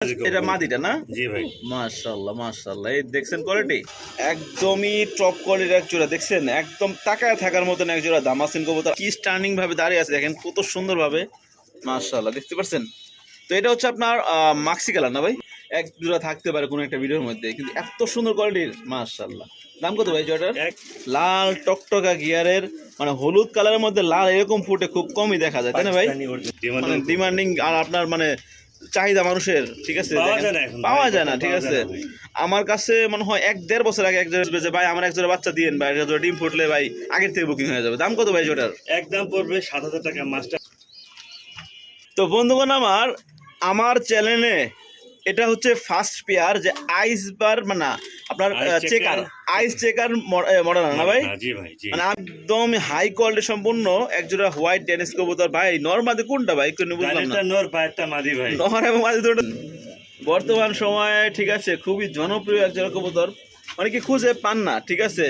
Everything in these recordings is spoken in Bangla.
এটা মাদিটা না? জি ভাই, মাশাআল্লাহ মাশাআল্লাহ, এই দেখছেন কোয়ালিটি একদমই টপ কোয়ালিটির এক জোড়া। দেখছেন একদম তাকায় থাকার মতন এক জোড়া দামাসিন কবুতর, কি স্টার্নিং ভাবে দাঁড়িয়ে আছে দেখেন কত সুন্দর ভাবে। মাশাআল্লাহ, দেখতে পাচ্ছেন? তো এটা হচ্ছে আপনার মাক্সি কালার না ভাই? এক জোড়া থাকতে পারে কোনো একটা ভিডিওর মধ্যে, কিন্তু এত সুন্দর কোয়ালিটির। মাশাআল্লাহ, দাম কত ভাই জোড়াটার? লাল টকটকা গিয়ারের, মানে হলুদ কালারের মধ্যে লাল এরকম ফুটে খুব কমই দেখা যায়, তাই না ভাই? মানে ডিমান্ডিং আর আপনার মানে চাহিদা মানুষের, ঠিক আছে, পাওয়া যায় না, ঠিক আছে। আমার কাছে মনে হয় 1-1.5 বছর আগে এক জোড়া যে ভাই আমার এক জোড়া বাচ্চা দিয়েন, ভাই এক জোড়া ডিম ফুটলে ভাই আগের থেকে বুকিং হয়ে যাবে। দাম কত ভাই জোড়ার? একদম পড়বে 7,000 টাকা মাস্টার। তো বন্ধুগণ আমার চ্যানেলে এটা হচ্ছে ফার্স্ট পেয়ার যে আইস বার, মানে আপনার চেকার, আইস চেকার মডেল না ভাই? জি ভাই, জি। মানে একদম হাই কোয়ালিটি সম্পূর্ণ এক জোড়া হোয়াইট ডেনিস কবুতর। ভাই নর মাদি কোনটা ভাই একটু বুঝলাম না? নর বাইরটা মাদি ভাই। নর এবং মাদি দুটো বর্তমান সময়ে, ঠিক আছে, খুবই জনপ্রিয় এক জোড়া কবুতর, অনেকে খুঁজে পান না, ঠিক আছে।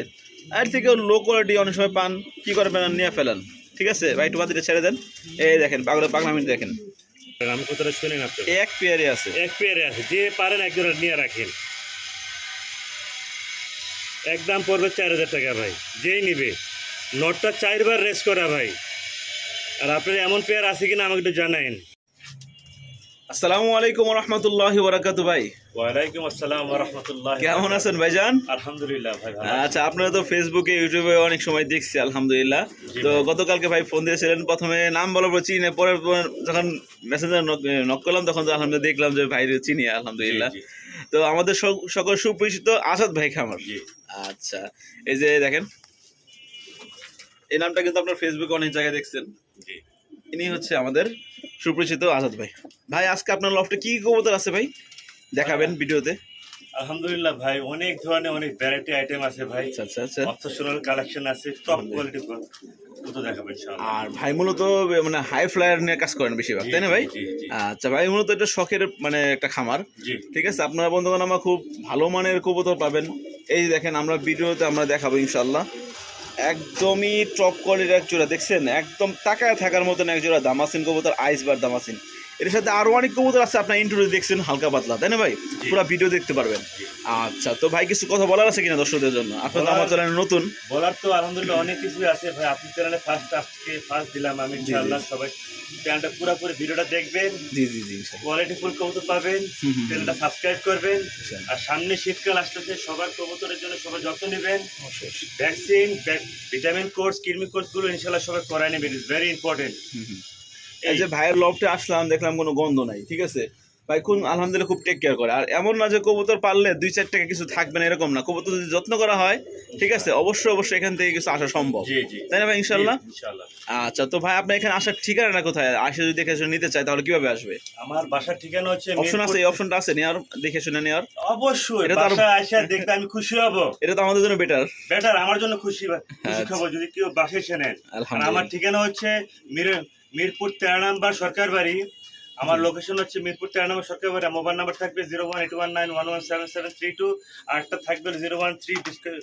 এর থেকেও লো কোয়ালিটি অনেক সময় পান, কি করবেন নিয়ে ফেলেন, ঠিক আছে ভাই। একটু মাদিটা ছেড়ে দেন, এই দেখেন পাগলামি দেখেন, আমি কথাটা শুনেন, আপনি এক পেয়ারে আছে, এক পেয়ারে আছে, যে পারেন এক জোড়া নিয়ে রাখেন। একদম পড়বে 4,000 টাকা ভাই, যেই নিবে। নটটা 4 বার রেস করা ভাই। আর আপনার এমন পেয়ার আছে কিনা আমাকে একটু জানাইন। আসসালামু আলাইকুম ওয়া রাহমাতুল্লাহি ওয়া বারাকাতুহু ভাই। ওয়ালাইকুম আসসালাম ওয়া রাহমাতুল্লাহি। কেমন আছেন ভাইজান? আলহামদুলিল্লাহ ভাই। আচ্ছা, আপনারা তো ফেসবুকে ইউটিউবে অনেক সময় দেখছি, আলহামদুলিল্লাহ। তো গতকালকে ভাই ফোন দিয়েছিলেন, প্রথমে নাম বলার পর চিনে, পরে যখন মেসেঞ্জার নক করলাম তখন তো আলহামদুলিল্লাহ দেখলাম যে ভাই চিনি, আলহামদুলিল্লাহ। তো আমাদের সকল সুপরিচিত আসাদ ভাই খামার। আচ্ছা, এই যে দেখেন এই নামটা কিন্তু আপনার ফেসবুকে অনেক জায়গায় দেখছেন। ইনি হচ্ছে আমাদের সুপরিচিত আজাদ ভাই। ভাই আজকে আপনার লফটে কি কবুতর আছে ভাই, দেখাবেন ভিডিওতে? আলহামদুলিল্লাহ ভাই, অনেক ধরনের অনেক ভ্যারাইটি আইটেম আছে ভাই। আচ্ছা আচ্ছা, অফিসিয়াল কালেকশন আছে, টপ কোয়ালিটি কবুতর দেখাবেন ইনশাআল্লাহ। আর ভাই মূলত মানে হাই ফ্লায়ার নিয়ে কাজ করেন বেশিরভাগ, তাই না ভাই? আচ্ছা ভাই, মূলত এটা শখের মানে একটা খামার, ঠিক আছে। আপনারা বন্ধুগণ আমার খুব ভালো মানের কবুতর পাবেন। এই দেখেন আমরা ভিডিওতে আমরা দেখাবো ইনশাআল্লাহ। একদমই টপ কোয়ালিটির এক জোড়া, দেখছেন একদম তাকায় থাকার মতন এক জোড়া দামাসিন কবুতর, আইস বার দামাসিন। এর সাথে আরো অনেক কবুতর আছে, আপনার ইন্ট্রোডিউস দেখছেন হালকা পাতলা, তাই না ভাই? পুরো ভিডিও দেখতে পারবেন। আচ্ছা, তো ভাই কিছু কথা বলার আছে কিনা দর্শকদের জন্য? আপনার তো আমার চ্যানেলে নতুন। বলার তো আলহামদুলিল্লাহ অনেক কিছুই আছে ভাই। আপনি চ্যানেলে ফার্স্ট দিলাম আমি, ইনশাআল্লাহ সবাই চ্যানেলটা পুরোপুরি ভিডিওটা দেখবেন। জি জি জি, কোয়ালিটি ফুল কবুতর পাবেন, চ্যানেলটা সাবস্ক্রাইব করবেন। আর সামনে শীতকাল আসতেছে, সবার কবুতরের জন্য সবাই যত্ন নেবেন। ভ্যাকসিন, ভিটামিন কোর্স, কৃমি কোর্সগুলো ইনশাআল্লাহ সবাই করায় নেবেন, ইজ ভেরি ইম্পর্টেন্ট। এই যে ভাইয়ের লফটে আসলাম, দেখলাম কোনো গন্ধ নাই, ঠিক আছে ভাই, কোন আলহামদুলিল্লাহ খুব টেক কেয়ার করে। আর এমন না যে কবুতর পাললে 2-4 টাকা কিছু থাকবে না, এরকম না। কবুতর যদি যত্ন করা হয়, ঠিক আছে, অবশ্যই অবশ্যই এখান থেকে কিছু আসা সম্ভব, তাই না ভাই? ইনশাআল্লাহ। আচ্ছা, তো ভাই আপনার এখানে আসার ঠিকানা কোথায়? আসে যদি দেখে শুনে নিতে চাই তাহলে কিভাবে আসবে? আমার বাসার ঠিকানা হচ্ছে, অপশন আছে, এই অপশনটা আছে নেওয়ার, দেখে শুনে নেওয়ার। অবশ্যই বাসায় এসে দেখলে আমি খুশি হব। এটা তো আমাদের জন্য বেটার, আমার জন্য খুশি খবর যদি কেউ বাসায় এসে নেন। আমার ঠিকানা হচ্ছে মিরপুর 13 নম্বর সরকার বাড়ি। আমার লোকেশন হচ্ছে মিরপুর 13 নম্বর সরকার বাড়ি। মোবাইল নাম্বার থাকবে 01819117732, আরটা থাকবে 013,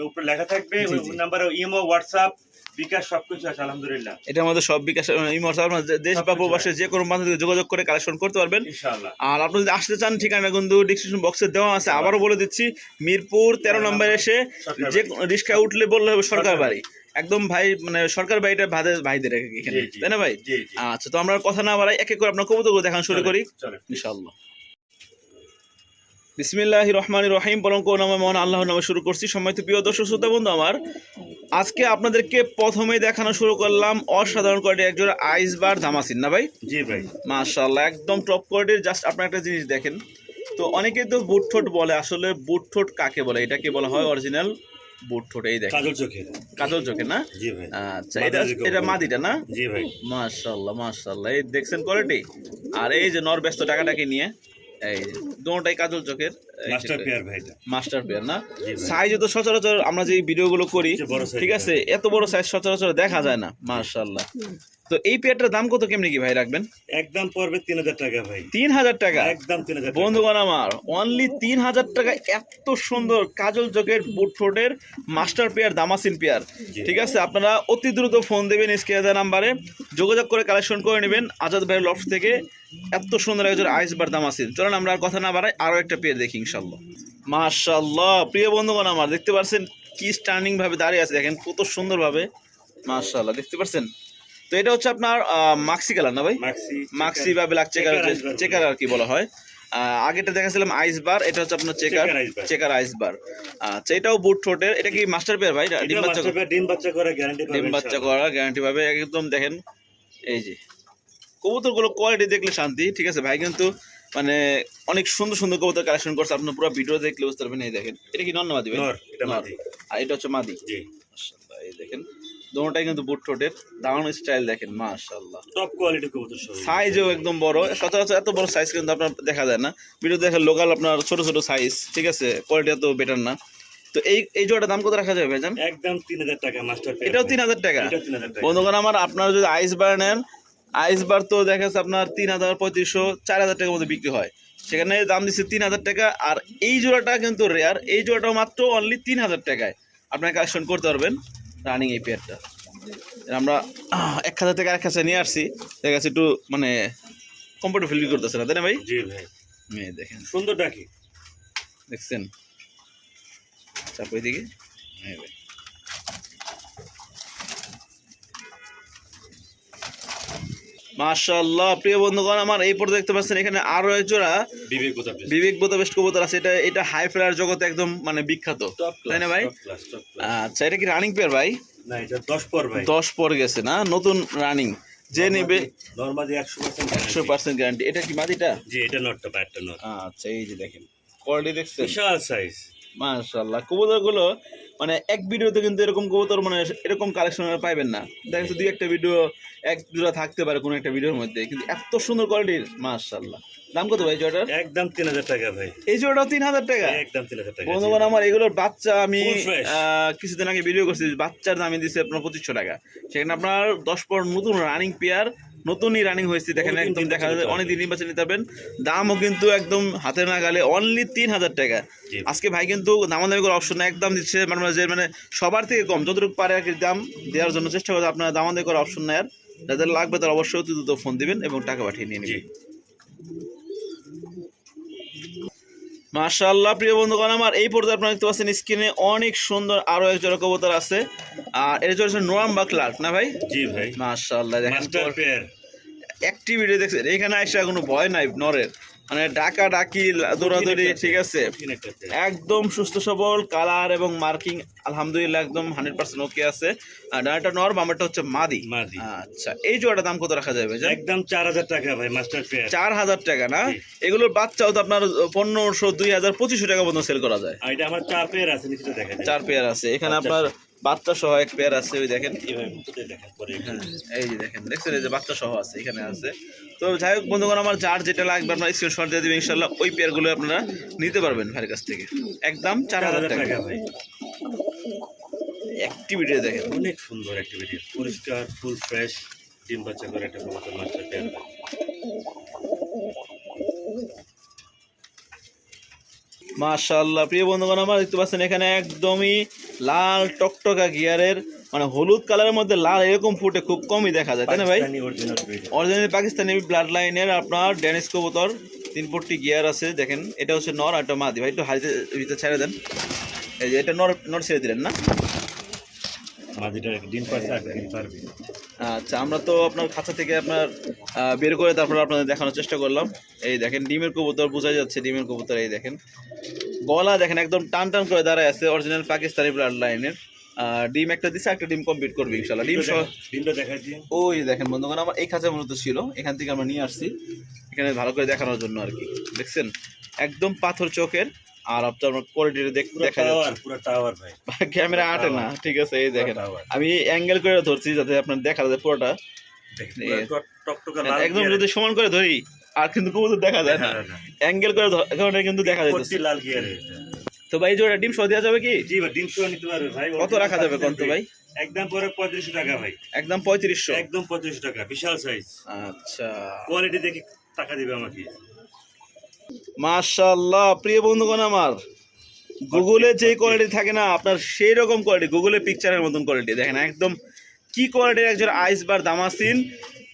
উপরে লেখা থাকবে। ওই নাম্বারে ইমো, হোয়াটসঅ্যাপ, বিকাশ সবকিছু আছে আলহামদুলিল্লাহ। এটার মধ্যে সব বিকাশ, ইমো, দেশ বা প্রবাসে যে কোনো মাধ্যমে যোগাযোগ করে কালেকশন করতে পারবেন ইনশাআল্লাহ। আর আপনি যদি আসতে চান, ঠিকানা কিন্তু ডিসক্রিপশন বক্সে দেওয়া আছে। আবারও বলে দিচ্ছি, মিরপুর 13 নম্বরে এসে যে রিক্সা উঠলে বললে হবে সরকার বাড়ি। একদম ভাই মানে সরকার বাড়িটা ভাইদের এখানে, তাই না ভাই? আচ্ছা, তো আমরা কথা না বাড়াই, এক এক করে আপনার কবুতরগুলো দেখানো শুরু করি ইনশাআল্লাহ। বিসমিল্লাহির রহমানির রহিম। পরম করুণাময় মহান আল্লাহর নামে শুরু করছি। সম্মানিত প্রিয় দর্শক শ্রোতা বন্ধু আমার, আজকে আপনাদেরকে প্রথমেই দেখানো শুরু করলাম অসাধারণ কোয়ালিটির একজোড়া আইস বার দামাসিন, না ভাই? জি ভাই, মাশাআল্লাহ, একদম টপ কোয়ালিটির। জাস্ট আপনার একটা জিনিস দেখেন তো, অনেকেই তো বুট ঠোঁট বলে, আসলে বুট ঠোঁট কাকে বলে? এটাকে বলা হয় অরিজিনাল বুট ঠোঁট। এই দেখেন কাজল চোখের না? জি ভাই। আচ্ছা, এটা মাদিটা না? জি ভাই। মাশাআল্লাহ মাশাআল্লাহ, এই দেখছেন কোয়ালিটি। আর এই যে নর ব্যস্ত টাকাটাকে নিয়ে, এই দুটোটাই কাজল চোখের মাস্টার পেয়ার না? সাইজ তো সচরাচর আমরা যে ভিডিওগুলো করি, ঠিক আছে, এত বড় সাইজ সচরাচর দেখা যায় না। মাশাআল্লাহ। তো এই পেয়ারটার দাম কত, কেমনি কি ভাই রাখবেন? একদম পড়বে 3,000 টাকা ভাই। 3,000 টাকা? একদম 3,000 বন্ধুগণ আমার, অনলি 3,000 টাকা এত সুন্দর কাজল চোখের বুট ঠোঁটের মাস্টার পেয়ার দামাসিন পেয়ার, ঠিক আছে। আপনারা অতি দ্রুত ফোন দেবেন স্ক্রিনে দেওয়া নাম্বারে, যোগাযোগ করে কালেকশন করে নেবেন আজাদ ভাইয়ের লফট থেকে। এত সুন্দর একজন আইসবার দামাসিন। চলুন আমরা আর কথা না বাড়াই, আরো একটা পেয়ার দেখি ইনশাল্লাহ। মাশাআল্লাহ প্রিয় বন্ধুগণ আমার, দেখতে পাচ্ছেন কি স্টার্নিং ভাবে দাঁড়িয়ে আছে, দেখেন কত সুন্দর ভাবে, মাশাআল্লাহ দেখতে পাচ্ছেন। তো এটা হচ্ছে আপনার মাক্সি কালার না ভাই? মাক্সি বা ব্ল্যাক চেকার, চেকার আর কি বলা হয়। আগেটা দেখাছিলাম আইসবার, এটা হচ্ছে আপনার চেকার আইসবার। আচ্ছা, এটাও বুট ঠোঁটের। এটা কি মাস্টার পেয়ার ভাই? ডিম বাচ্চা করা গ্যারান্টি পাবে একদম। দেখেন এই যে কবুতরগুলো কোয়ালিটি দেখলে শান্তি, ঠিক আছে ভাই, কিন্তু মানে অনেক সুন্দর সুন্দর কবুতর কালেকশন করছে, আপনার পুরো ভিডিও দেখলে বুঝতে পারবেন। এই দেখেন এটা কি নর না মাদি ভাই? আর এটা হচ্ছে মাদি। মাশাআল্লাহ এই দেখেন দুটোটাই কিন্তু বুট ঠোঁটের, দারুণ স্টাইল দেখেন মাশাআল্লাহ, টপ কোয়ালিটি কবুতর। সাইজও একদম বড়, সচরাচর এত বড় সাইজ কিন্তু আপনার দেখা যায় না, ভিডিও দেখে লোকাল আপনার ছোট ছোট সাইজ, ঠিক আছে, কোয়ালিটি এত বেটার না। তো এই জোড়াটার দাম কত রাখা যাবে ভাইজান? একদম 3000 টাকা মাস্টার পেয়ার। এটাও 3000 টাকা। বন্ধুগণ আমার, আপনারা যদি আইসবার নেন, আইসবার তো দেখা যাচ্ছে আপনার 3000, 3500, 4000 টাকার মধ্যে বিক্রি হয়, সেখানে দাম দিচ্ছে 3000 টাকা। আর এই জোড়াটা কিন্তু রেয়ার, এই জোড়াটাও মাত্র অনলি 3000 টাকায় আপনারা কালেকশন করতে পারবেন রানিং এই পেয়ারটা। আমরা এক খাঁচা থেকে আরেক খাঁচা নিয়ে আসছি, দেখা যাচ্ছে একটু মানে কমফোর্টেবল ফিল করতেছে না, তাই না ভাই? জি ভাই। দেখেন সুন্দর ডাকি দেখছেন, চাপ ওই দিকে। মাশাআল্লাহ প্রিয় বন্ধুগণ আমার, এই পর্যন্ত দেখতে পাচ্ছেন এখানে আরো এক জোড়া বিবেক বোতাবেস্ট কবুতর আছে। এটা হাই ফ্লায়ার জগতে একদম মানে বিখ্যাত, তাই না ভাই? আচ্ছা, এটা কি রানিং পেয়ার ভাই? না, এটা 10 পর ভাই। 10 পর গেছে না, নতুন রানিং, যে নেবে নরমালি 100% গ্যারান্টি। এটা কি মাদিটা? জি, এটা নটটা একটা নট। আচ্ছা, এই যে দেখেন কোয়ালিটি দেখছেন, বিশাল সাইজ মাশাআল্লাহ। কবুতরগুলো মানে এক ভিডিওতে কিন্তু এরকম কবুতর মানে এরকম কালেকশন পাইবেন না, দেখা যাচ্ছে 2-1টা ভিডিও এক জোড়া থাকতে পারে কোনো একটা ভিডিওর মধ্যে, কিন্তু এত সুন্দর কোয়ালিটির মাশাআল্লাহ। দাম কত ভাই জোড়াটার? একদম 3000 টাকা ভাই। এই জোড়াটাও 3000 টাকা? একদম 3000 টাকা। বন্ধুগণ আমার, এগুলোর বাচ্চা আমি কিছুদিন আগে ভিডিও করছি, বাচ্চার দামে দিচ্ছে আপনার 2500 টাকা, সেখানে আপনার 10 পর নতুন রানিং পেয়ার, নতুনই রানিং হয়েছে, দেখেন একদম দেখা যায় অনেকদিন নির্বাচন নিতে পারবেন। দামও কিন্তু একদম হাতে না গালে অনলি 3000 টাকা। আজকে ভাই কিন্তু দামাদামি করার অপশন না, একদম দিচ্ছে মানে সবার থেকে কম যতটুকু পারে আর কি দাম দেওয়ার জন্য চেষ্টা করতে, আপনারা দামাদামি করার অপশন নেয়। যাদের লাগবে তারা অবশ্যই অতি দ্রুত ফোন দিবেন এবং টাকা পাঠিয়ে নিয়ে নেবেন। মাশাআল্লাহ প্রিয় বন্ধুগণ আমার, এই পর্যায়ে আপনারা দেখতে পাচ্ছেন স্ক্রিনে অনেক সুন্দর আরো এক জোড়া কবুতর আছে। আর এটা হচ্ছে নোরাম বা ক্লার্ক না ভাই? জি ভাই। মাশাআল্লাহ দেখেন মাস্টার পেয়ার অ্যাক্টিভিটি দেখছেন, এখানে আসা কোনো ভয় নাই নরের, মানে ডাকা ডাকি দৌড়াদৌড়ি, ঠিক আছে, একদম সুস্থ সবল, কালার এবং মার্কিং আলহামদুলিল্লাহ একদম 100% ওকে আছে। আর ডানাটা নর, বামেরটা হচ্ছে মাদি। আচ্ছা, এই জোড়াটার দাম কত রাখা যাবে? একদম 4000 টাকা ভাই মাস্টার পেয়ার। 4000 টাকা না? এগুলোর বাচ্চাও তো আপনার 1500, 2000, 2500 টাকা পর্যন্ত সেল করা যায়। আর এটা আমার 4 পেয়ার আছে, নিচে দেখা যায় 4 পেয়ার আছে, এখানে আপনার বাচ্চা সহ এক পেয়ার আছে, ওই দেখেন এই যে দেখেন, দেখছেন এই যে বাচ্চা সহ আছে, এখানে আছে। তো যাই হোক বন্ধুগণ আমার, যার যেটা লাগবে আপনার স্ক্রিনশট দিয়ে দিবেন ইনশাআল্লাহ, ওই পেয়ারগুলো আপনারা নিতে পারবেন ভাইয়ের কাছ থেকে, একদম 4000 টাকা ভাই। অ্যাক্টিভিটি দেখেন অনেক সুন্দর অ্যাক্টিভিটি, পরিষ্কার ফুল ফ্রেশ, ডিম বাচ্চা করে একটা কবুতর মাস্টার পেয়ার। মাশাআল্লাহ প্রিয় বন্ধুগণ আমার, দেখতে পাচ্ছেন এখানে একদমই লাল টকটকা গিয়ারের, মানে হলুদ কালারের মধ্যে লাল এরকম ফুটে খুব কমই দেখা যায়, তাই না ভাই? অরিজিনাল পাকিস্তানি ব্লাড লাইনের আপনার ড্যানিশ কবুতর, 3 পট্টি গিয়ার আছে। দেখেন এটা হচ্ছে নর, আর একটা মাদি। ভাই একটু হাইতে ভিতরে ছেড়ে দেন, এই যে এটা নর ছেড়ে দিলেন না? আচ্ছা, আমরা তো আপনার খাঁচা থেকে আপনার বের করে তারপর আপনাদের দেখানোর চেষ্টা করলাম। এই দেখেন ডিমের কবুতর, বোঝা যাচ্ছে ডিমের কবুতর। এই দেখেন গলা দেখেন একদম টান টান করে দাঁড়ায় আছে, অরিজিনাল পাকিস্তানি ব্লাড লাইনের। ডিম একটা দিছে, একটা ডিম কমপ্লিট করবে ইনশাআল্লাহ। ডিম সহ ওই দেখেন বন্ধুগণ আমার, এই খাঁচা মূলত ছিল, এখান থেকে আমরা নিয়ে আসছি এখানে ভালো করে দেখানোর জন্য আর কি। দেখছেন একদম পাথর চোখের, আর আপনার কোয়ালিটি দেখা যাচ্ছে পুরো টাওয়ার ভাই, ক্যামেরা আটে না, ঠিক আছে। এই দেখেন আমি অ্যাঙ্গেল করে ধরছি যাতে আপনার দেখা যায় পুরোটা, একদম যদি সমান করে ধরি আর কিন্তু কবুতর দেখা যায় না, অ্যাঙ্গেল করে ধরলে কিন্তু দেখা যাচ্ছে লাল গিয়ার। তো ভাই জোড়া ডিম সহ দেওয়া যাবে কি? জি ভাই, ডিম সহ নিতে পারবে ভাই। কত রাখা যাবে কোন তো ভাই? একদম পরে 3500 টাকা ভাই। একদম 3500? একদম 3500 টাকা, বিশাল সাইজ। আচ্ছা, কোয়ালিটি দেখে টাকা দিবে আমাকে। মাশাআল্লাহ প্রিয় বন্ধুগণ আমার, গুগলে যে কোয়ালিটি থাকে না আপনার, সেই রকম কোয়ালিটি, গুগলে পিকচারের মতন কোয়ালিটি দেখেন, একদম কি কোয়ালিটির একজন আইসবার দামাসিন,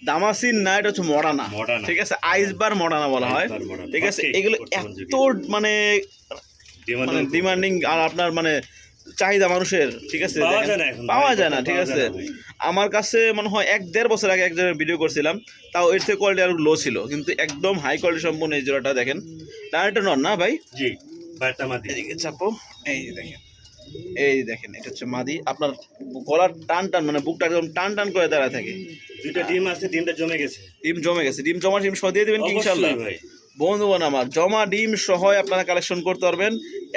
দামাসিন না, এটা হচ্ছে মডানা, মডানা। ঠিক আছে, আইসবার মডানা বলা হয়, আইসবার মডানা। ঠিক আছে। Okay, এগুলো বর্তমান এত যুগে। মানে Demanding ডিমান্ডিং আর আপনার মানে চাহিদা মানুষের, ঠিক আছে, পাওয়া দেখেন, যায় না এখন, পাওয়া ভাই, যায় না, পাওয়া ঠিক যায় আছে। না, ভাই। আমার কাছে মনে হয় 1-1.5 বছর আগে একজনের ভিডিও করছিলাম, তাও এর থেকে কোয়ালিটি আরো লো ছিল, কিন্তু একদম হাই কোয়ালিটি সম্পূর্ণ এই জোড়াটা দেখেন। ডাইরেক্ট নন না ভাই, জি বাটা মাদি। এদিকে চাপো, এই যে দেখেন, এই যে দেখেন, এটা হচ্ছে মাদি। আপনার গলার টান টান মানে বুকটা একদম টান টান করে দাঁড়ায় থাকে। দুইটা ডিম আছে, ডিমটা জমে গেছে। ডিম জমে গেছে, ডিম জমা ডিম সহ দিয়ে দেবেন কি ইনশাআল্লাহ? অবশ্যই ভাই। বন্ধুগণ আমার, জমা ডিম সহ আপনারা কালেকশন করতে পারবেন।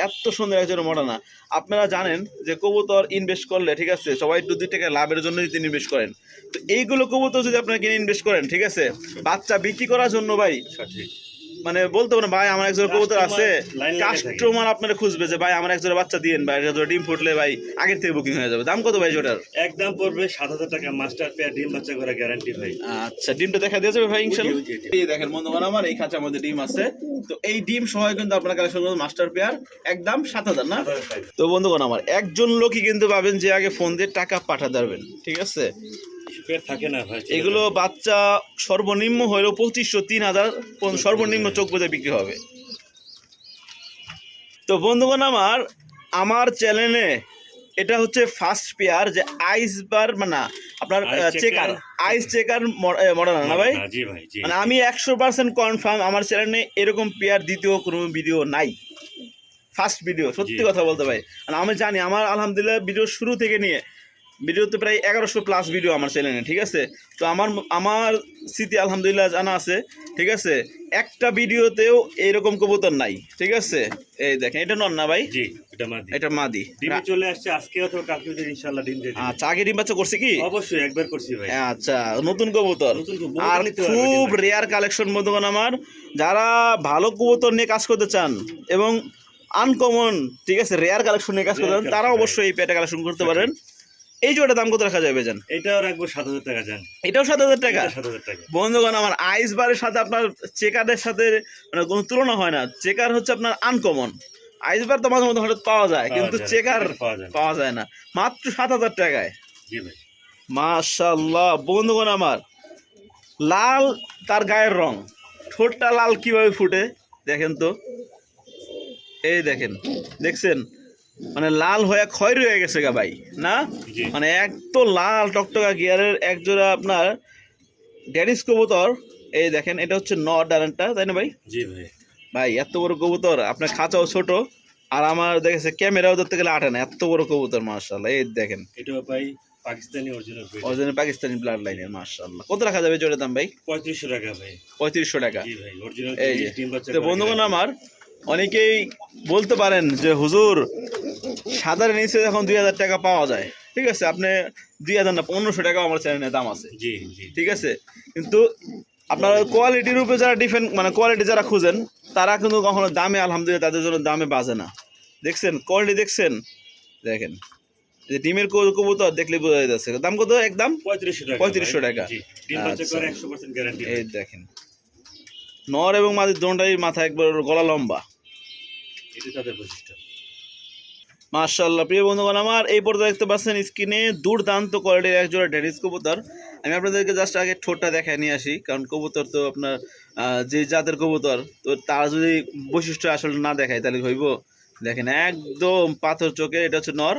এত সুন্দর একজন মডানা। আপনারা জানেন যে কবুতর ইনভেস্ট করলে, ঠিক আছে, সবাই 2 টাকা লাভের জন্য যদি ইনভেস্ট করেন, তো এইগুলো কবুতর যদি আপনারা কিনে ইনভেস্ট করেন, ঠিক আছে, বাচ্চা বিক্রি করার জন্য ভাই সঠিক। মানে বলতে পারেন ভাই আমার একজোড়া কবুতর আছে, লাইন লাগে থাকে। কাস্টমার আপনারা খুঁজবে যে ভাই আমার একজোড়া বাচ্চা দিয়েন, ভাই একজোড়া ডিম ফুটলে ভাই আগের থেকে বুকিং হয়ে যাবে। দাম কত ভাই জোটার? একদম পড়বে 7,000 টাকা, মাস্টার পেয়ার ডিম বাচ্চা করা গ্যারান্টি ভাই। আচ্ছা, ডিমটা দেখা দিয়ে যাবে ভাই ইনশাআল্লাহ। জি, জি, জি। এই দেখেন বন্ধুগণ আমার, এই খাঁচার মধ্যে ডিম আছে, তো এই ডিম সহ কিন্তু আপনারা কালেকশন করবেন মাস্টার পেয়ার, একদম 7,000 না? 7,000 টাকা। তো বন্ধুগণ আমার, একজন লোকই কিন্তু পাবেন যে আগে ফোন দিয়ে টাকা পাঠাতে পারবেন, ঠিক আছে। পেয়ার থাকে না ভাই। এগুলো বাচ্চা সর্বনিম্ন হলেও 2500 3000 সর্বনিম্ন চোখ বুঝে বিক্রি হবে। তো বন্ধুগণ আমার, আমার চ্যানেলে এটা হচ্ছে ফার্স্ট পেয়ার যে আইসবার মানে আপনার Ice checker, checker। Ice checker model না ভাই, জি ভাই, জি। মানে আমি 100% কনফার্ম আমার চ্যানেলে এরকম পেয়ার দ্বিতীয় কোনো ভিডিও নাই, ফার্স্ট ভিডিও, সত্যি জি। কথা বলতে ভাই। আর আমি জানি আমার আলহামদুলিল্লাহ ভিডিও শুরু থেকে নিয়ে ভিডিওতে প্রায় 1100 প্লাস ভিডিও আমার চ্যানেলে, ঠিক আছে। তো আমার স্মৃতি আলহামদুলিল্লাহ জানা আছে, ঠিক আছে, একটা ভিডিওতেও এইরকম কবুতর নাই, ঠিক আছে। এই দেখেন, এটা নন না ভাই, জি, এটা মাদি। এটা মাদি। ডিম চলে আসছে আজকে অথবা কালকে, ইনশাআল্লাহ ডিম দিয়ে দিবে। আচ্ছা, আগে ডিম বাচ্চা করছে কি? অবশ্যই একবার করছি ভাই। আচ্ছা, নতুন কবুতর নতুন কবুতর আর নিতে পারবে খুব ডিম। রেয়ার কালেকশন বন্ধুগণ আমার, যারা ভালো কবুতর নিয়ে কাজ করতে চান এবং আনকমন, ঠিক আছে, রেয়ার কালেকশন নিয়ে কাজ করতে চান, Rare তারা collection, অবশ্যই এই পেটে কালেকশন করতে পারেন। এই জোড়াটার দাম কত রাখা যাবে জান? এটাও রাখবো 7,000 টাকা জান। এটাও 7,000 টাকা। 7,000 টাকা। বন্ধুগণ আমার, আইসবারের সাথে আপনার চেকারের সাথে মানে কোনো তুলনা হয় না। চেকার হচ্ছে আপনার আনকমন, আইসবার তো মাঝে মধ্যে হঠাৎ পাওয়া যায়, কিন্তু যায় না, চেকার পাওয়া যায় না। পাওয়া যায় না। মাত্র 7,000 টাকায়, জি ভাই। মাশাআল্লাহ। বন্ধুগণ আমার, লাল তার গায়ের রং, ঠোঁটটা লাল কিভাবে ফুটে দেখেন তো, এই দেখেন, দেখছেন, মানে লাল হয়ে খয়েরি হয়ে গেছে গা ভাই, না জি। মানে এক তো লাল টকটকা গিয়ারের একজোড়া আপনার ড্যানিশ কবুতর। এই দেখেন, এটা হচ্ছে নর ডারেন্টটা, তাই না ভাই? জি ভাই। ভাই এত বড় কবুতর, আপনার খাঁচাও ছোট, আর আমার দেখেছে ক্যামেরাও ধরতে গেলে আটে না, এত বড় কবুতর মাশাআল্লাহ। এই দেখেন, এটাও ভাই Pakistani original breed. Original Pakistani blood লাইনের, মাশাআল্লাহ। কত রাখা যাবে জোড়ার দাম ভাই? 3500 টাকা ভাই। 3500 টাকা। জি ভাই, অরিজিনাল এই যে, ডিম বাচ্চা তো করা বন্ধুগণ guarantee। আমার, অনেকেই বলতে পারেন যে হুজুর সাদার নিচে এখন 2000 টাকা পাওয়া যায়, ঠিক আছে, আপনি 2000 না 1500 টাকা আমার চ্যানেলে দাম আছে, জি জি। ঠিক আছে, কিন্তু আপনার কোয়ালিটির উপরে যারা ডিফেন্ড মানে কোয়ালিটি যারা খুঁজেন, তারা কিন্তু কখনো দামে আলহামদুলিল্লাহ তাদের জন্য দামে বাজে না। দেখছেন কোয়ালিটি, দেখছেন, দেখেন যে ডিমের কবুতর দেখলে বোঝা যাচ্ছে। দাম কত একদম? 3500 টাকা। 3500 টাকা। জি, ডিম বাচ্চা আচ্ছা। করে 100% গ্যারান্টি। এই দেখেন, নর এবং মাদির দোনটাই মাথা একবার গলা লম্বা, এটা তাদের বৈশিষ্ট্য। মাশাআল্লাহ। প্রিয় বন্ধুগণ আমার, এই পর্যন্ত দেখতে পাচ্ছেন স্ক্রিনে দুর্দান্ত কোয়ালিটির একজোড়া ড্যানিশ কবুতর। আমি আপনাদেরকে জাস্ট আগে ঠোঁটটা দেখায় নিয়ে আসি, কারণ কবুতর তো আপনার যে জাতের কবুতর, তো তার যদি বৈশিষ্ট্য আসলে না দেখায় তাহলে হইব। দেখেন একদম পাথর চোখে, এটা হচ্ছে নর,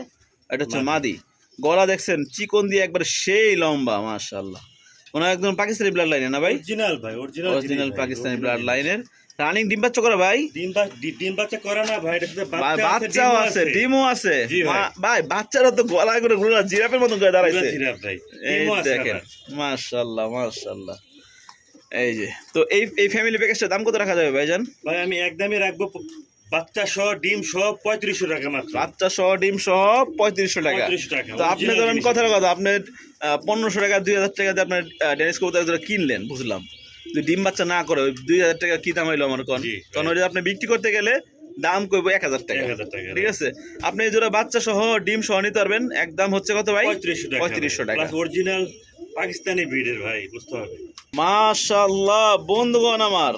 এটা হচ্ছে মাদি। গলা দেখছেন চিকন দিয়ে একবার সেই লম্বা, মাশাআল্লাহ। মনে হয় একদম পাকিস্তানি ব্লাড লাইনের না ভাই? অরিজিনাল ভাই, অরিজিনাল পাকিস্তানি ব্লাড লাইনের। রানিং ডিম বাচ্চা করে ভাই? ডিম বাচ্চা করা না ভাই, এটা শুধু বাচ্চা আছে, বাচ্চাও আছে, ডিমও আছে। জি ভাই। ভাই বাচ্চারা তো গলায় করে ঘুরে জিরাফের মতন করে দাঁড়াইছে। জিরাফ ভাই। এই ডিমও আছে দেখেন, আবার। মাশাআল্লাহ মাশাআল্লাহ। এই যে, তো এই ফ্যামিলি প্যাকেজটার দাম কত রাখা যাবে ভাইজান? ভাই আমি একদমই রাখবো বাচ্চা সহ ডিম সহ 3500 টাকা মাত্র। বাচ্চা সহ ডিম সহ 3500 টাকা। 3500 টাকা। তো আপনি Original ধরেন জিনিস। কথার কথা, আপনি 1500 টাকা 2000 টাকা দিয়ে আপনার ড্যানিশ কবুতর কিনলেন, বুঝলাম, যদি ডিম বাচ্চা না করে ওই 2000 টাকা কি দাম হইলো আমার কোন? জি, কারণ ওই যে আপনি বিক্রি করতে গেলে দাম কইবো 1000 টাকা, 1000 টাকা। ঠিক আছে। আপনি এই জোড়া বাচ্চা সহ ডিম সহ নিতে পারবেন, একদম হচ্ছে কত ভাই? 3500 টাকা। 3500 টাকা। প্লাস অরিজিনাল পাকিস্তানি ব্রিডের ভাই, বুঝতে হবে। মাশাআল্লাহ। বন্ধুগণ আমার,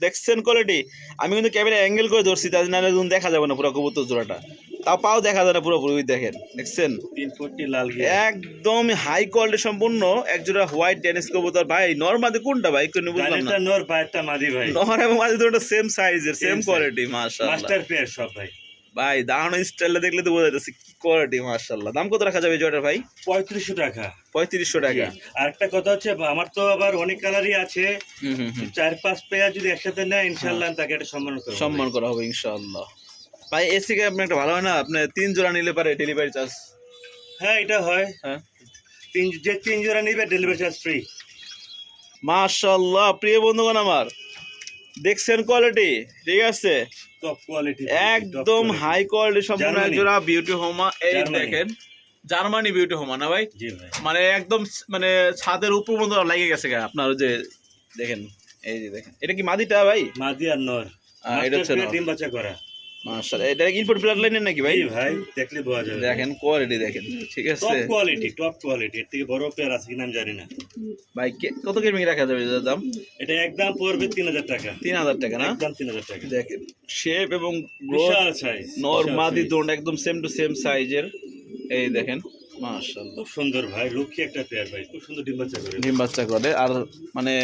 দেখছেন কোয়ালিটি, আমি কিন্তু ক্যামেরা অ্যাঙ্গেল করে ধরছি, তাদের নাহলে দেখা যাবে না পুরো কবুতর জোড়াটা, তাও পাও দেখা যায় না পুরোপুরি। দেখেন দেখছেন 3 ফুটি লাল গিয়া একদম হাই কোয়ালিটি সম্পূর্ণ এক জোড়া হোয়াইট ডেনিশ কবুতর। ভাই নরমাদি কোনটা ভাই কোন বুঝলাম না? এটা নর বাইটা মাদি ভাই, নর এবং মাদি দুটো সেম সাইজের সেম কোয়ালিটি মাশাআল্লাহ। মাস্টার পেয়ার সব ভাই। ভাই দাঁড়ানো স্টাইলটা দেখলে তো বোঝা যাচ্ছে কি কোয়ালিটি মাশাআল্লাহ। দাম কত রাখা যাবে এই জোড়াটার ভাই? 3500 টাকা। 3500 টাকা। আর একটা কথা হচ্ছে আমার তো আবার অনেক কালারই আছে, 4-5 পেয়ার যদি একসাথে নেয় ইনশাআল্লাহ তাকে একটা সম্মান করা হবে ইনশাআল্লাহ। ভাই এসি কে আপনি একটা ভালো হয় না, আপনি 3 জোড়া নিলে পারে ডেলিভারি চার্জ? হ্যাঁ এটা হয়, হ্যাঁ 3 জোড়া নিবে ডেলিভারি চার্জ ফ্রি। মাশাআল্লাহ প্রিয় বন্ধুগণ আমার দেখছেন কোয়ালিটি, ঠিক আছে টপ কোয়ালিটি একদম হাই কোয়ালিটি সম্পূর্ণ এক জোড়া বিউটি হোমা। এই জার্মানি। দেখেন জার্মানি বিউটি হোমা না ভাই? জি ভাই। মানে একদম মানে ছাদের উপর মতো লাগে গেছে গা আপনার, ওই যে দেখেন এই যে দেখেন এটা কি মাদিটা ভাই? মাদি আর নর, এটা হচ্ছে নর। ডিম বাচ্চা করা। মাশাআল্লাহ এটা ইনপুট ব্লাড লাইনের নাকি ভাই? জি ভাই, দেখলে বোঝা যাবে। দেখেন কোয়ালিটি দেখেন, ঠিক আছে টপ কোয়ালিটি এর থেকে বড় পেয়ার আছে কিনা আমি জানি না ভাই। কত কেমি রাখা যাবে এটার দাম? এটা একদম পড়বে 3000 টাকা। 3000 টাকা না? একদম 3000 টাকা। দেখেন শেপ এবং বিশাল সাইজ, নর মাদি দোন একদম সেম টু সেম সাইজের। এই দেখেন মাশাআল্লাহ খুব সুন্দর ভাই, লক্ষ্মী একটা পেয়ার ভাই, খুব সুন্দর ডিম বাচ্চা করে। ডিম বাচ্চা করে। আর মানে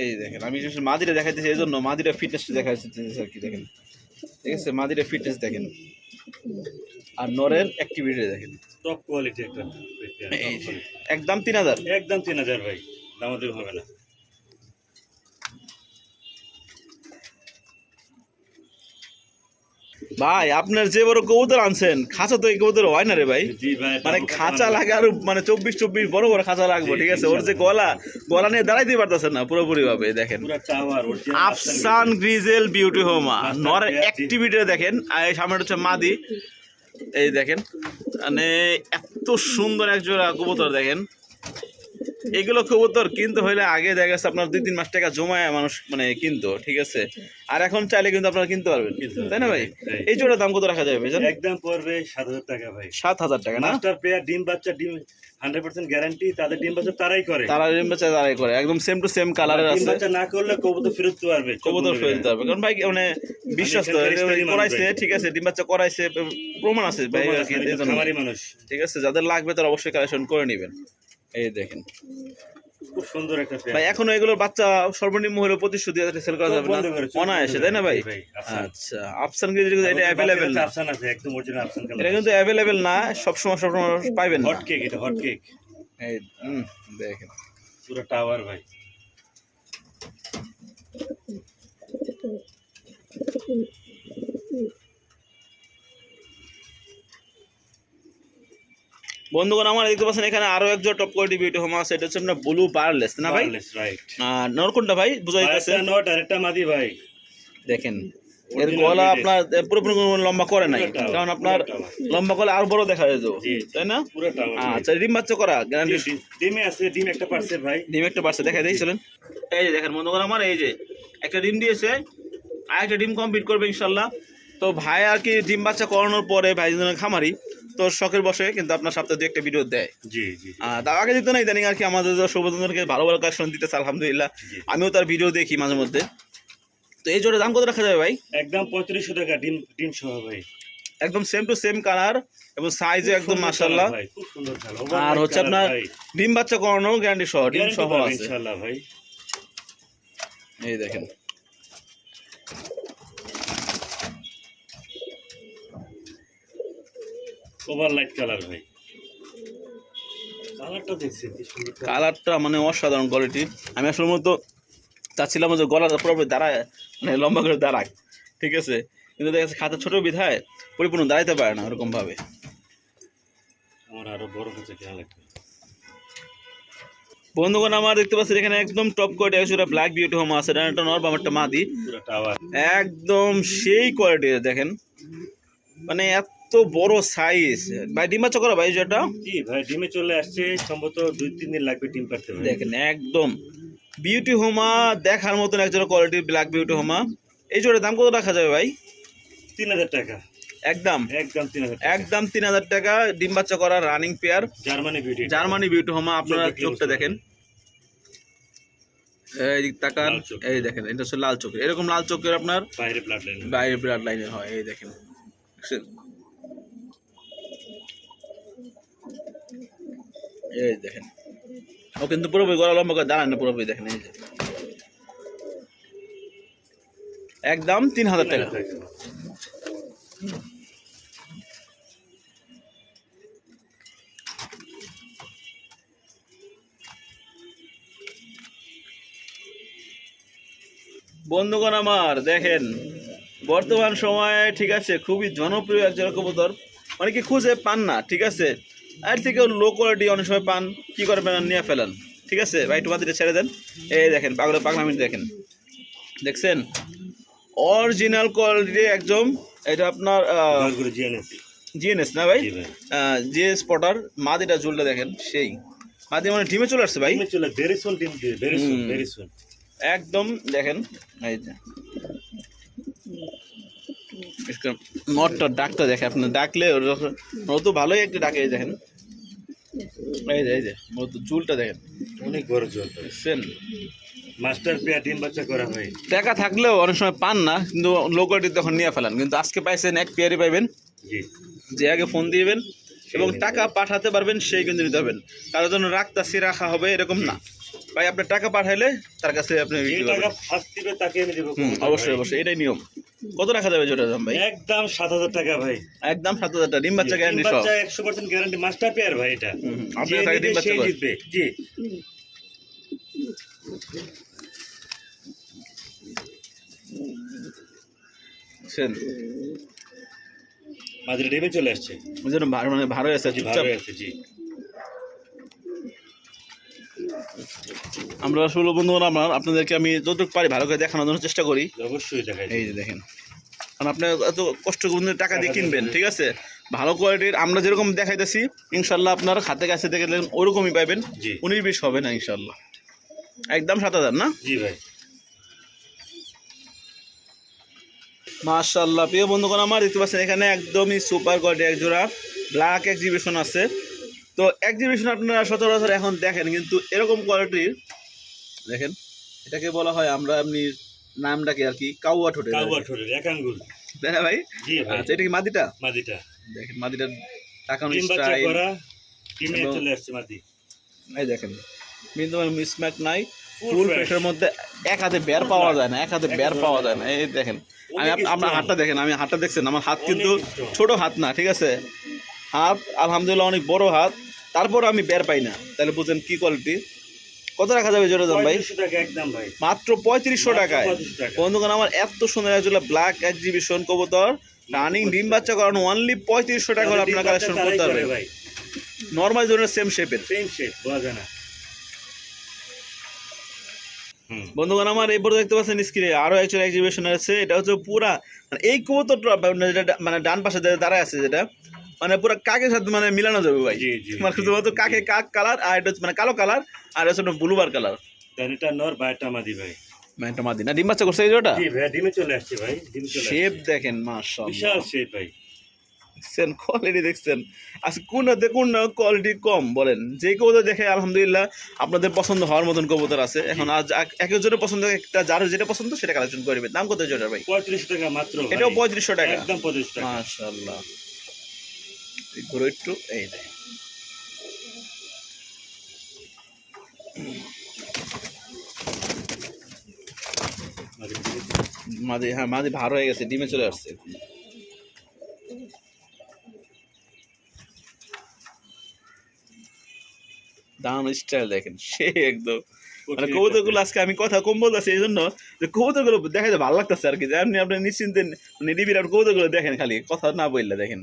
এই দেখেন আমি মাদিটা দেখাইতেছি এই জন্য, মাদিটা ফিটনেস দেখাইতেছি আর কি। দেখেন ঠিক আছে মাদিটা ফিটনেস দেখেন, আর নরের অ্যাক্টিভিটি দেখেন। টপ কোয়ালিটি একটা পেয়ার, এই যে, একদম 3000। একদম 3000 ভাই, দামাদামি হবে না। ভাই আপনার যে বড় কবুতর আনছেন, খাঁচা তো এই কবুতর হয় না রে ভাই। জি ভাই, মানে খাঁচা লাগে আর মানে 24 বড় বড় খাঁচা লাগবে, ঠিক আছে। ওর যে গলা নিয়ে দাঁড়াইতে পারতেছে না পুরোপুরি ভাবে। দেখেন পুরো টাওয়ার অরিজিনাল আফসান গ্রিজেল বিউটি হোমা নরের অ্যাক্টিভিটি দেখেন। আর এই সামনে হচ্ছে মাদি, এই দেখেন মানে এত সুন্দর এক জোড়া কবুতর দেখেন। এগুলো কবুতর কিনতে হইলে আগে দেখা গেছে আপনার 2-3 মাস টাকা জমায় মানুষ মানে কিনতো, ঠিক আছে। আর এখন চাইলে কিন্তু আপনারা কিনতে পারবেন, তাই না ভাই? এই জোড়ার দাম কত রাখা যাবে ভাই? একদম পড়বে 7000 টাকা ভাই। 7000 টাকা না? মাস্টার পেয়ার ডিম বাচ্চা, ডিম 100% গ্যারান্টি, তাদের ডিম বাচ্চা তারাই করে। তারা ডিম বাচ্চা তারাই করে, একদম সেম টু সেম কালারের ডিম আছে। বাচ্চা না করলে কবুতর ফেরত দিতে পারবে, কবুতর ফেরত দিতে হবে, কারণ ভাই মানে বিশ্বাস তো করাইছে, ঠিক আছে ডিম বাচ্চা করাইছে, প্রমাণ আছে ভাই আর কি। খামারি মানুষ, ঠিক আছে যাদের লাগবে তারা অবশ্যই কালেকশন করে নেবেন। এই দেখেন খুব সুন্দর একটা পেয়ার ভাই। এখনো এগুলোর বাচ্চা সর্বনিম্ন হলে 2500 সেল করা যাবে না অনায়াসে, তাই না ভাই? আচ্ছা আফসান গ্রিজেল এটা অ্যাভেলেবেল না? আফসান আছে, একদম অরিজিনাল আফসান কালার। এটা কিন্তু অ্যাভেলেবেল না, সবসময় পাইবেন না। হট কেক, এটা হট কেক। এই দেখেন পুরো টাওয়ার ভাই। বন্ধুগণ আমার দেখতে পাচ্ছেন এখানে আরো একজন টপ কোয়ালিটি বিউটি হোমা আছে, এটা হচ্ছে আপনার ব্লু বারলেস না ভাই? রাইট। আর নর কোনটা ভাই বুঝাই যাচ্ছে? এটা নট আর এটা মাদি ভাই। দেখেন এর গলা আপনার পুরোপুরি লম্বা করে নাই, কারণ আপনার লম্বা করলে আর বড় দেখা যেত, তাই না? পুরো টাওয়ার। আচ্ছা ডিম বাচ্চা করা গ্যারান্টি? ডিমে আছে, ডিম একটা পারছে ভাই, ডিম একটা পারছে দেখাই দেই চলেন। এই যে দেখেন বন্ধুগণ আমার এই যে একটা ডিম দিয়েছে, আর একটা ডিম কমপ্লিট করবে ইনশাল্লাহ। তো ভাই আর কি ডিম বাচ্চা করানোর পরে ভাই খামারি তো শখের বসে কিন্তু আপনার সপ্তাহে 2-1টা ভিডিও দেয়। জি জি। তার আগে দিত না, ইদানিং আর কি আমাদের সৌবন্ধনকে ভালো ভালো কালেকশন দিতেছে আলহামদুলিল্লাহ, আমিও তার ভিডিও দেখি মাঝে মধ্যে। তো এই জোড়ার দাম কত রাখা যাবে ভাই? একদম 3500 টাকা, ডিম সহ ভাই। একদম সেম টু সেম কালার এবং সাইজে একদম মাশাআল্লাহ। খুব সুন্দর কালার। আর হচ্ছে আপনার ডিম বাচ্চা করানো গ্যারান্টি সহ, ডিম সহ আছে ইনশাআল্লাহ ভাই। এই দেখেন ওভারলাইট কালার ভাই, কালারটা দেখছেন কি সুন্দর। কালারটা মানে অসাধারণ কোয়ালিটি। আমি আসলে মতো চাচ্ছিলাম যে গলাটা পুরোপুরি দাঁড়ায় মানে লম্বা করে দাঁড়ায়, ঠিক আছে, কিন্তু দেখা যাচ্ছে খাতা ছোট বিধায় পরিপূর্ণ দাঁড়াইতে পারে না ওরকম ভাবে। আমার আরো বড় হচ্ছে খেয়াল রাখবে। বন্ধুগণ আমার দেখতে পাচ্ছেন এখানে একদম টপ কোয়ালিটি একটা ব্ল্যাক বিউটি হোমা আছে, একটা নর বামারটা মাদি, পুরো টাওয়ার একদম সেই কোয়ালিটি দেখেন, মানে এত বড় সাইজ। ভাই ডিম বাচ্চা করা ভাই যেটা? জি ভাই, ডিমে চলে আসছে, সম্ভবত 2-3 দিন লাগবে ডিম পারতে ভাই। দেখেন একদম বিউটি হোমা দেখার মতন একজোড়া কোয়ালিটি ব্ল্যাক বিউটি হোমা। এই জোড়ার দাম কত রাখা যাবে ভাই? 3000 টাকা। একদম 3000 একদম 3000 টাকা। ডিম বাচ্চা করা রানিং পেয়ার জার্মানি বিউটি হোমা। আপনারা চোখটা দেখেন, এই দিক তাকান, লাল চোখ। এই দেখেন এটা হচ্ছে লাল চোখের, এরকম লাল চোখের আপনার বাইরে ব্লাড লাইন। বাইরে ব্লাড লাইনের হয়, এই দেখেন দেখছেন? এই দেখেন ও কিন্তু পুরোপুরি গলা লম্বা করে দাঁড়ায় না, পুরোপুরি দেখেন এই যে একদম 3000 টাকা। বন্ধুগণ আমার দেখেন বর্তমান সময়ে ঠিক আছে খুবই জনপ্রিয় এক জোড়া কবুতর, অনেকে খুঁজে পান না, ঠিক আছে এর থেকে লো কোয়ালিটি অনেক সময় পান, কি করবেন নিয়ে ফেলেন, ঠিক আছে ভাই একটু বাদিটা ছেড়ে দেন। এই দেখেন পাগলামি দেখেন, দেখছেন অরিজিনাল কোয়ালিটি একদম, এটা আপনার জিএনএস না ভাই, জিএস স্পটার। মাদিটা ঝুলটা দেখেন সেই মাদি মানে ডিমে চলে আসছে ভাই, একদম দেখেন এই যে নটটা ডাকটা দেখে আপনি ডাকলে ও তো ভালোই একটা ডাকে, এই দেখেন এই যে চুলটা দেখেন অনেক বড় চুল, বুঝছেন? মাস্টার পেয়ার ডিম বাচ্চা করা হয়। টাকা থাকলেও অনেক সময় পান না, কিন্তু লো কোয়ালিটি তখন নিয়ে ফেলান, কিন্তু আজকে পাইছেন এক পেয়ারই পাইবেন, যে আগে ফোন দিবেন এবং টাকা পাঠাতে পারবেন সেই কিন্তু নিতে পারবেন, কারোর জন্য রাখা হবে এরকম না ভাই, আপনার টাকা পাঠাইলে তার কাছে আপনি অবশ্যই অবশ্যই এটাই নিয়ম। কত রাখা যাবে জোড়া দাম ভাই? একদম 7000 টাকা ভাই, একদম 7000 টাকা, ডিম বাচ্চা গ্যারান্টি সহ 100% গ্যারান্টি, মাস্টার পেয়ার ভাই, এটা আপনি তাকে ডিম বাচ্চা করে জিতবে। জি বুঝছেন, মাঝে ডিমে চলে আসছে, বুঝলেন মানে ভালো আছে চুপচাপ। জি আমরা আসলে বন্ধুরা আপনাদেরকে আমি যতটুকু পারি ভালো করে দেখানোর জন্য চেষ্টা করি, অবশ্যই দেখাই। এই যে দেখেন কারণ আপনি এত কষ্ট করে টাকা দিয়ে কিনবেন, ঠিক আছে ভালো কোয়ালিটির আমরা যেরকম দেখাইতেছি ইনশাল্লাহ আপনার হাতে কাছে দেখে ওরকমই পাইবেন, 19-20 হবে না ইনশাল্লাহ, একদম 7000 না? জি ভাই মাশাআল্লাহ। প্রিয় বন্ধুগণ আমার দেখতে পাচ্ছেন এখানে একদমই সুপার কোয়ালিটি এক জোড়া ব্ল্যাক এক্সিবিশন আছে, তো এক্সিবিশন আপনারা সচরাচর এখন দেখেন, কিন্তু এরকম কোয়ালিটির দেখেন এটাকে বলা হয় আমরা এমনি নামটাকে আর কি কাউয়া ঠোঁটের এক আঙ্গুল, তাই না ভাই? জি ভাই আচ্ছা এটা কি মাদিটা? মাদিটা দেখেন মাদিটার টাকানো ডিম বাচ্চা স্টাইল, করা ডিমে চলে আসছে মাদি, এই দেখেন কিন্তু মিসম্যাচ নাই, ফুল প্রেশারের মধ্যে এক হাতে বের পাওয়া যায় না, এক হাতে বের পাওয়া যায় না, এই দেখেন আমি আপনার হাতটা দেখেন, আমি হাতটা দেখছেন আমার হাত কিন্তু ছোট হাত না, ঠিক আছে হাত আলহামদুলিল্লাহ অনেক বড় হাত, তারপর আমি বের পাই না, তাহলে বুঝেন কি কোয়ালিটি। কত রাখা যাবে জোড়া দাম ভাই? একদম ভাই মাত্র 3500 টাকায়। বন্ধুগণ আমার এত সুন্দর একজোড়া ব্ল্যাক এক্সিবিশন কবুতর রানিং ডিম বাচ্চা করানো অনলি 3500 টাকা করে আপনার কালেকশন করতে পারবে, নর্মাল জোনের সেম শেপের, বোঝা যায় না। বন্ধুগণ আমার এই পর্যন্ত দেখতে পাচ্ছেন স্ক্রিনে আরো একজন এক্সিবিশন আছে, এটা হচ্ছে পুরা মানে এই কবুতরটা মানে ডান পাশে দাঁড়ায় আছে যেটা মানে পুরো কাকের সাথে মানে মিলানো যাবে ভাই, মানে শুধুমাত্র কাকে কাক কালার আর এটা মানে কালো কালার আর হচ্ছে ব্লুবার কালার, এটা নর বাইটা মাদি ভাই, মানে এটা মাদি না ডিম বাচ্চা করছে এই জোড়াটা? জি ভাই ডিমে চলে আসছে ভাই, ডিমে চলে আসছে, শেপ দেখেন মাশাআল্লাহ বিশাল শেপ ভাই, দেখছেন কোয়ালিটি দেখছেন, আজকে কোন কোয়ালিটি কম বলেন, যে কবুতর দেখে আলহামদুলিল্লাহ আপনাদের পছন্দ হওয়ার মতন কবুতর আছে, এখন আজ এক একজনের পছন্দ একটা, যার যেটা পছন্দ সেটা কালেকশন করবে। দাম কত জোড়া ভাই? 3500 টাকা মাত্র, এটাও 3500 টাকা, একদম 3500 টাকা মাশাআল্লাহ। ঘুরে একটু এই দেখেন মাদি, হ্যাঁ মাদি ভার হয়ে গেছে, ডিমে চলে আসছে, দাম স্টাইল দেখেন সে একদম মানে কবুতরগুলো আজকে আমি কথা কম বলতেছি এই জন্য যে কবুতরগুলো দেখা যায় ভালো লাগতেছে আর কি, যে আপনি নিশ্চিন্তে নিরিবির আর কবুতরগুলো দেখেন, খালি কথা না বললে দেখেন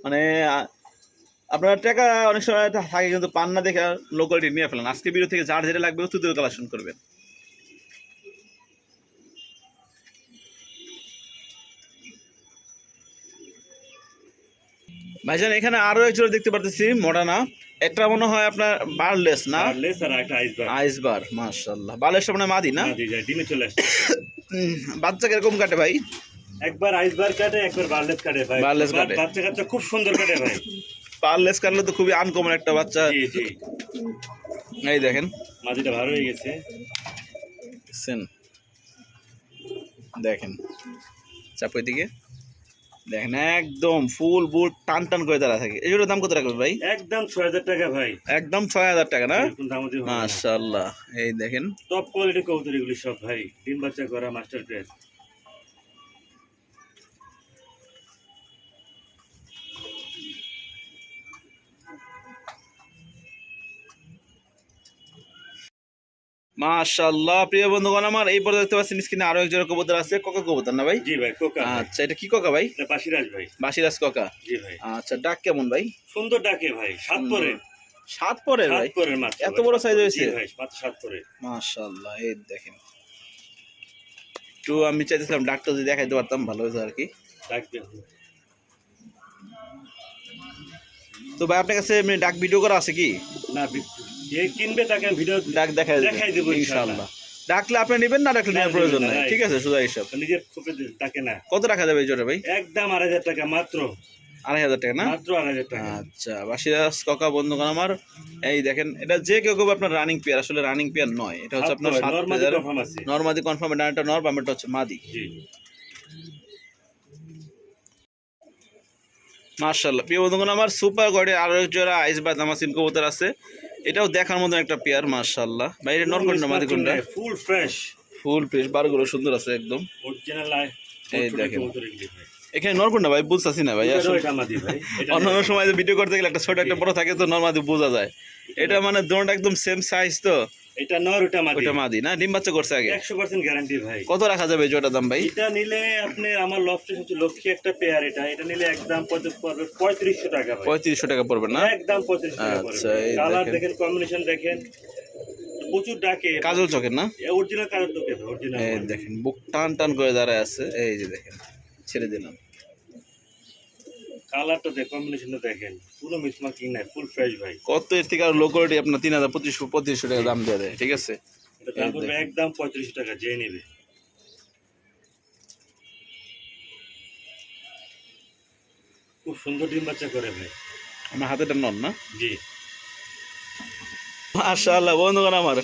মানে আপনার টাকা অনেক সময় থাকে কিন্তু পান না দেখে লো কোয়ালিটি নিয়ে ফেলেন। আজকে ভিডিও থেকে যার যেটা লাগবে অতি দ্রুত কালেকশন করবেন। ভাইজান এখানে আরো একজন দেখতে পারতেছি মডার্না, একটা মনে হয় আপনার বারলেস না? বারলেস আর একটা আইসবার। আইসবার মাশাআল্লাহ, বারলেসটা মানে মাদি না? মাদি যায় ডিমে চলে আসছে। বাচ্চা কিরকম কাটে ভাই? একবার আইসবার কাটে একবার বারলেস কাটে ভাই, বারলেস কাটে, বাচ্চা কাচ্চা খুব সুন্দর কাটে ভাই, বারলেস কাটলে তো খুবই আনকমন একটা বাচ্চা। জি জি এই দেখেন মাদিটা ভালো হয়ে গেছে, দেখছেন, দেখেন চাপের দিকে দেখেন একদম ফুল বুল টান টান করে দাঁড়া থাকে। এগুলোর দাম কত রাখবেন ভাই? একদম 6000 টাকা ভাই, একদম 6000 টাকা না? এরকম দামও দিতে হবে না। মাশাআল্লাহ, এই দেখেন টপ কোয়ালিটি কবুতর এগুলি সব ভাই, ডিম বাচ্চা করা মাস্টার পেয়ার। মাশাআল্লাহ। প্রিয় বন্ধুগণ আমার এই পর্যন্ত দেখতে পাচ্ছেন স্ক্রিনে আরো এক জোড়া কবুতর আছে, কোকা কবুতর না ভাই? জি ভাই, কোকা ভাই। আচ্ছা, এটা কি কোকা ভাই? এটা বাসিরাজ ভাই। বাসিরাজ কোকা। জি ভাই। আচ্ছা, ডাক কেমন ভাই? সুন্দর ডাকে ভাই, 7 পরে। 7 পরের ভাই? 7 পরের মাত্র। এত বড় সাইজ হয়েছে? জি ভাই, মাত্র 7 পরে। মাশাআল্লাহ, এই দেখেন একটু আমি চাইতেছিলাম ডাকটা যদি দেখাইতে পারতাম ভালো হতো আর কি। ডাক দেখুন। তো ভাই আপনার কাছে এমনি ডাক ভিডিও করা আছে কি? না, যে কিনবে তাকে ভিডিও ডাক দেখাই দেবো ইনশাআল্লাহ। ইনশাআল্লাহ। ডাকলে আপনি নেবেন, না ডাকলে নেওয়ার প্রয়োজন নাই, ঠিক আছে? সোজা হিসাব। নিজের খুপে তাকে না। কত রাখা যাবে এই জোড়া ভাই? একদম 2,500 টাকা মাত্র। 2,500 টাকা না? মাত্র 2,500 টাকা। আচ্ছা, বাসিরাজ কাকা বন্ধুগণ আমার এই দেখেন, এটা যে কেউ কেউ আপনার রানিং পেয়ার, আসলে রানিং পেয়ার নয়, এটা হচ্ছে আপনার নরমালি কনফার্ম আছে। নরমাদি কনফার্ম, ডানটা নর, বামেরটা হচ্ছে মাদি। জি। মাশাআল্লাহ। প্রিয় বন্ধুগণ আমার সুপার গড়ে আরো এক জোড়া আইস বা দামাসিন কবুতর আছে, এটাও দেখার মতন একটা পেয়ার। মাশাআল্লাহ। ভাই এটা নর কোনটা মাদি কোনটা? ফুল ফ্রেশ, ফুল ফ্রেশ, বারগুলো সুন্দর আছে একদম। অরিজিনাল এই দেখেন কবুতর এগুলি ভাই। এখানে নর কোনটা ভাই বুঝতাছি না ভাই আসলে। এটা মাদি ভাই। এটা অন্যান্য সময় ভিডিও করতে গেলে একটা ছোট একটা বড় থাকে তো নরমাদি বোঝা যায়, এটা মানে দুটোটা একদম সেম সাইজ তো। এটা নর, ওটা মাদি। ওটা মাদি না? ডিম বাচ্চা করছে আগে? 100% গ্যারান্টি ভাই। কত রাখা যাবে জোড়া দাম ভাই? এটা নিলে আপনি আমার লফটে হচ্ছে লক্ষ্মী একটা পেয়ার, এটা নিলে একদম পড়বে 3500 টাকা ভাই। 3500 টাকা পড়বে না? একদম 3500 টাকা পড়বে। আচ্ছা, এই কালার দেখেন। দেখেন, কম্বিনেশন দেখেন, প্রচুর ডাকে। কাজল চকের না? অরিজিনাল কালার তো কেবে অরিজিনাল। এই দেখেন বুক টান টান করে দাঁড়ায় আছে, এই যে দেখেন ছেড়ে দিলাম। কালারটা দেখেন, কম্বিনেশনটা দেখেন, পুরো মিসমার্কিং নাই, ফুল ফ্রেশ ভাই। কত এর থেকে আর লো কোয়ালিটি আপনার 3500 টাকা দাম দিয়ে দেয়, ঠিক আছে? এটা দাম পড়বে একদম 3500 টাকা, যে নেবে। খুব সুন্দর ডিম বাচ্চা করে ভাই। আমার হাতেটা নন না? জি। মাশাআল্লাহ বন্ধুগণ আমার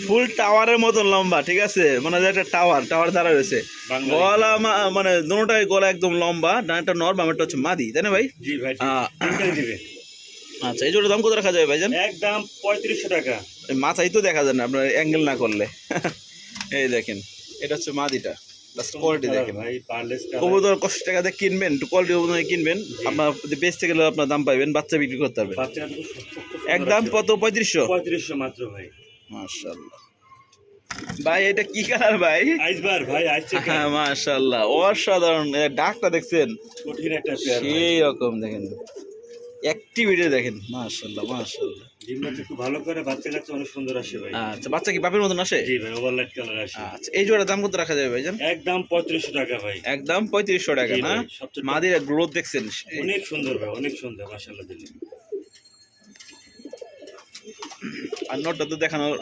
ফুল টাওয়ারের মতন লম্বা, ঠিক আছে? মানে যে একটা টাওয়ার দ্বারা রয়েছে, গলা মানে দুটোটাই গলা একদম লম্বা, ডানটা নর, বামেরটা হচ্ছে মাদি, তাই না ভাই? জি ভাই, দিবে। আচ্ছা, এই জোড়ার দাম কত রাখা যাবে ভাইজান? একদম 3500 টাকা। মাথায় তো দেখা যায় না আপনার অ্যাঙ্গেল না করলে। এই দেখেন এটা হচ্ছে মাদিটা, কোয়ালিটি দেখেন ভাই, পারলেস কালার। কবুতর কষ্ট টাকা দিয়ে কিনবেন, একটু কোয়ালিটি অনুযায়ী কিনবেন, আপনার বেচতে গেলে আপনার দাম পাইবেন, বাচ্চা বিক্রি করতে পারবেন। বাচ্চাটা তো একদম কত? 3500? 3500 মাত্র ভাই। মাশাআল্লাহ ভাই, এটা কি কালার ভাই? আইসবার ভাই, আইছে হ্যাঁ মাশাআল্লাহ, অসাধারণ। ডাকটা দেখছেন কঠিন একটা পেয়ার ভাই। সেই রকম দেখেন, অ্যাক্টিভিটি দেখেন, মাশাআল্লাহ মাশাআল্লাহ। ডিম বাচ্চা খুব ভালো করে, বাচ্চা কাচ্চা অনেক সুন্দর আসে ভাই। আচ্ছা, বাচ্চা কি বাপের মতন আসে? জি ভাই, ওভারলাইট কালার আসে। আচ্ছা, এই জোড়ার দাম কত রাখা যাবে ভাইজান? একদম 3500 টাকা ভাই। একদম 3500 টাকা জি না? ভাই, সবচেয়ে মাদির গ্রোথ দেখছেন অনেক সুন্দর ভাই, অনেক সুন্দর মাশাআল্লাহ দিলে। আর নটটা তো দেখানোর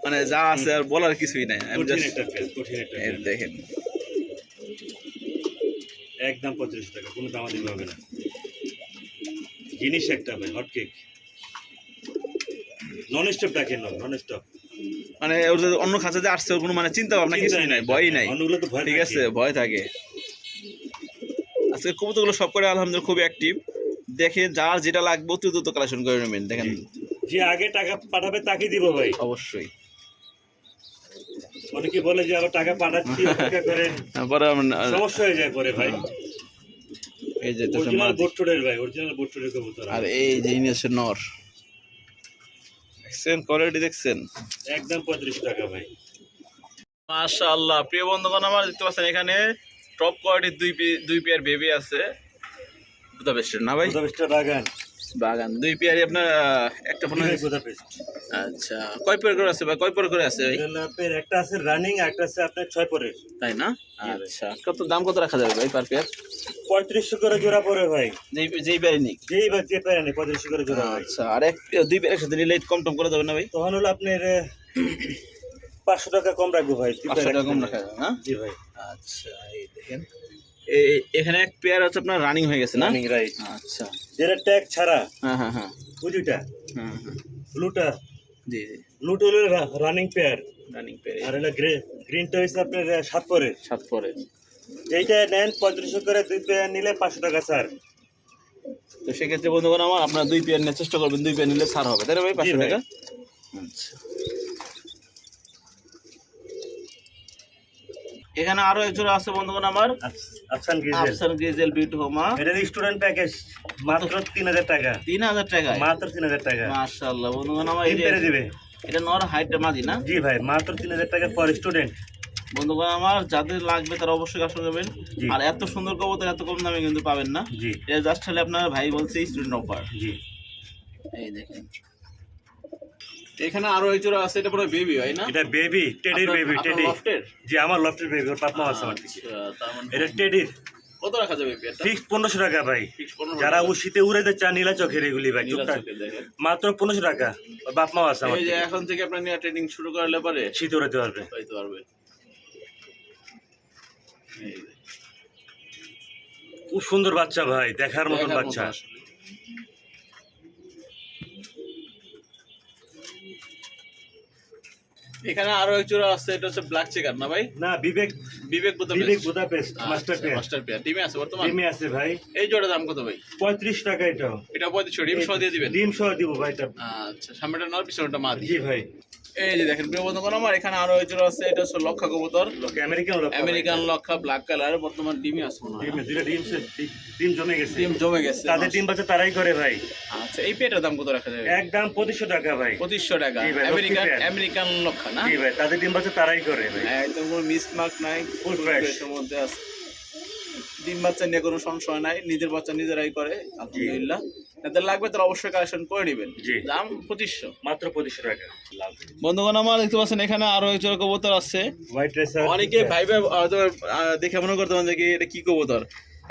মানে যা আছে আর বলার কিছুই নাই, আমি কঠিন জাস্ট একটা পেয়ার, কঠিন একটা পেয়ার। দেখেন একদম 3500 টাকা, কোনো দাম দিতে হবে না। জিনিস একটা ভাই, হট কেক। নন স্টপ ডাকে, নন স্টপ। মানে ওর যে অন্য খাঁচা যে আসছে ওর কোনো মানে চিন্তা ভাবনা কিছুই নাই, ভয়ই নাই, অন্যগুলো তো ভয় ঠিক আছে? থাকে। ভয় থাকে। আজকে কবুতরগুলো সব করে আলহামদুলিল্লাহ খুবই অ্যাক্টিভ, দেখে যার যেটা লাগবে অতি দ্রুত কালেকশন করে নেবেন। দেখেন যে আগে টাকা পাঠাবে তাকে দিব ভাই। অবশ্যই। অনেকে বলে যে আবার টাকা পাঠাচ্ছি, অপেক্ষা করেন, পরে সমস্যা হয়ে যায় পরে ভাই। এই যে অরিজিনাল বোটটোডের ভাই, অরিজিনাল বোটটোডের কবুতর। আর এই যে ইনি হচ্ছে নর, দেখছেন কোয়ালিটি দেখছেন? একদম 3500 টাকা ভাই। মাশাআল্লাহ। প্রিয় বন্ধুগণ আমার দেখতে পাচ্ছেন এখানে টপ কোয়ালিটির দুই পেয়ার বেবি আছে, বুদাপেস্ট না ভাই? বুদাপেস্ট বাগান, বাগান দুই পেয়ারই আপনার একটা মনে হয়। বুদাপেস্ট। আচ্ছা, কয় পেয়ার করে আছে ভাই? কয় পেয়ার করে আছে ভাই? আপনার একটা আছে রানিং, একটা আছে আপনার 6 পরের। তাই না? আচ্ছা, কত দাম কত রাখা যাবে ভাই পার পেয়ার? 3500 করে জোড়া পড়ে ভাই। যেই পেয়ারই নিক? যেই বা যে পেয়ার নেই 3500 করে জোড়া ভাই। আচ্ছা, আর দুই পেয়ার একসাথে নিলে কম টম করে যাবে না ভাই? তখন হলো আপনার 500 টাকা কম রাখবো ভাই। 500 টাকা কম রাখা যাবে না? জি ভাই। আচ্ছা, এই দেখেন এখানে এক পেয়ার হচ্ছে আপনার রানিং হয়ে গেছে না? Running right. আচ্ছা, যেটা ট্যাগ ছাড়া। হ্যাঁ হ্যাঁ হ্যাঁ বুঝিটা হ্যাঁ হ্যাঁ, ব্লুটা, জি জি। ব্লুটা হলো রানিং পেয়ার, রানিং পেয়ার আর হলো গ্রিনটা হচ্ছে আপনার 7 পরে। 7 পরে। এইটা নেন 3500 করে, 2 পেয়ার নিলে 500 টাকা স্যার। তো সেক্ষেত্রে বন্ধুগণ আমার আপনারা 2 পেয়ার নেওয়ার চেষ্টা করবেন, 2 পেয়ার নিলে ছাড় হবে, তাই না ভাই? 500 টাকা। আচ্ছা, এখানে আরো এক জোড়া আছে বন্ধুগণ আমার, আফসান গ্রিজেল বিউটি হোমা। এটা স্টুডেন্ট প্যাকেজ, মাত্র 3000 টাকা। 3000 টাকা, মাত্র 3000 টাকা। মাশাআল্লাহ বন্ধুগণ আমার, এই যে দিবে এটা নর হাইটটা মাদি না? জি ভাই, মাত্র 3000 টাকা ফর স্টুডেন্ট। বন্ধুগণ আমার যাদের লাগবে তারা অবশ্যই কাজ করবেন। আর এত সুন্দর কবুতর এত কম দামে কিন্তু পাবেন না। জি, এটা জাস্ট হলে আপনার ভাই বলছে স্টুডেন্ট অফার। জি, এই দেখেন এখানে আরো এক জোড়া আছে, এটা পুরো বেবি হয় না? এটা বেবি, টেডির বেবি, টেডি। লফটের? জি, আমার লফটের বেবি, ওর পাপা আছে আমার দিকে। তার মানে এটা টেডির। কত রাখা যাবে পেয়ারটা? ফিক্স 1500 টাকা ভাই। ফিক্স 1500 যারা উশিতে উড়াইতে চান নীলা চোখের এগুলি ভাই, নীলা চুপটা চোখের দেখেন। মাত্র 1500 টাকা। ওর বাপ মা আছে আমার এই যে দিকে। এখন থেকে আপনি নিয়ে ট্রেডিং শুরু করলে পারে শীত উড়াইতে পারবে। পাইতে পারবে। এই যে খুব সুন্দর বাচ্চা ভাই, দেখার মতন দেখার বাচ্চা। মতো আসলে। এখানে আরো এক জোড়া আছে, এটা হচ্ছে ব্ল্যাক চেকার না ভাই? না, Bibek Bibek Budapest master pair. Master pair টিমে আছে বর্তমান? টিমে আছে ভাই। এই জোড়ার দাম কত ভাই? 35 টাকা এটাও। এটা 3500 ডিম সহ দিয়ে দিবেন? ডিম সহ দিব ভাই এটা। আচ্ছা, সামনেটা নর পিছনেটা মাদি। জি ভাই। এই যে দেখেন প্রিয় বন্ধুগণ আমার, এখানে আরো এক জোড়া আছে, এটা হচ্ছে লক্ষা কবুতর, আমেরিকান লক্ষা, ব্ল্যাক কালার, বর্তমান ডিমে আছে মনে হয়। ডিম জমে গেছে। ডিম জমে গেছে। তাদের ডিম বাচ্চা তারাই করে ভাই। আচ্ছা, এই পেটার দাম কত রাখা যাবে? একদম 2500 টাকা ভাই। 2500 টাকা। জি ভাই, আমেরিকান লক্ষা না? জি ভাই, তাদের ডিম বাচ্চা তারাই করে ভাই। একদম কোনো মিসমার্ক নাই, ফুল ফ্রেশ এর মধ্যে আছে। ডিম বাচ্চা নিয়ে কোনো সংশয় নাই, নিজের বাচ্চা নিজেরাই করে আলহামদুলিল্লাহ। যাদের লাগবে তারা অবশ্যই কালেকশন করে নেবেন। জি। দাম 2500, মাত্র 2500 টাকা। বন্ধুগণ আমার দেখতে পাচ্ছেন এখানে আরো এক জোড়া কবুতর আছে। White racer. অনেকে ভাই হয়তো দেখে মনে করতে পারেন যে কি এটা কি কবুতর,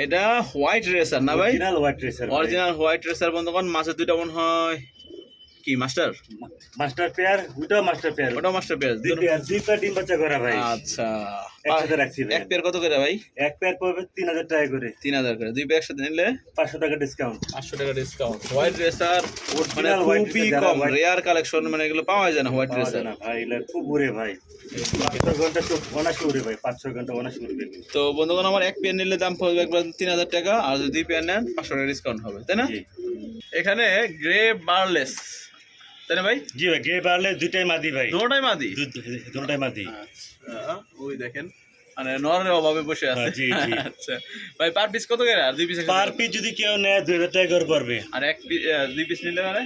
এটা হোয়াইট রেসার না ভাই? Original white racer. Original white racer বন্ধুগণ। মাঝে দুইটা মনে হয় কি মাস্টার পেয়ার, দুটো মাস্টার পেয়ার। ওটা মাস্টার পেয়ার, দুইটা ডিম বাচ্চা করা ভাই। আচ্ছা, একসাথে রাখছি ভাই। এক পেয়ার কত করে ভাই? এক পেয়ার পড়বে 3000 টাকা করে। 3000 করে। দুই পেয়ার একসাথে নিলে 500 টাকা ডিসকাউন্ট। 500 টাকা ডিসকাউন্ট। হোয়াইট রেসার মানে white খুবই racer কম, যারা রেয়ার কালেকশন, মানে এগুলো পাওয়া যায় না হোয়াইট পাওয়া রেসার। যায় না ভাই, এগুলো খুব উড়ে ভাই। 500 ঘন্টা চোখ অনাসে উড়ে ভাই, 500 ঘন্টা অনাসে উড়বে। তো বন্ধুগণ আমার এক পেয়ার নিলে দাম পড়বে একবার 3000 টাকা, আর যদি দুই পেয়ার নেন 500 টাকা ডিসকাউন্ট হবে, তাই না? জি। এখানে গ্রে বারলেস, তাই না ভাই? জি ভাই, গ্রে বারলে দুইটাই মাদি ভাই। দুটোটাই মাদি? দুটোটাই মাদি। আচ্ছা, ওই দেখেন মানে নরের অভাবে বসে আছে। জি, জি। আচ্ছা ভাই, পার পিস কত করে? আর দুই পিস? পার পিস যদি কেউ নেয় 2000 টাকা করে পড়বে। আর এক পিস দুই পিস নিলে মানে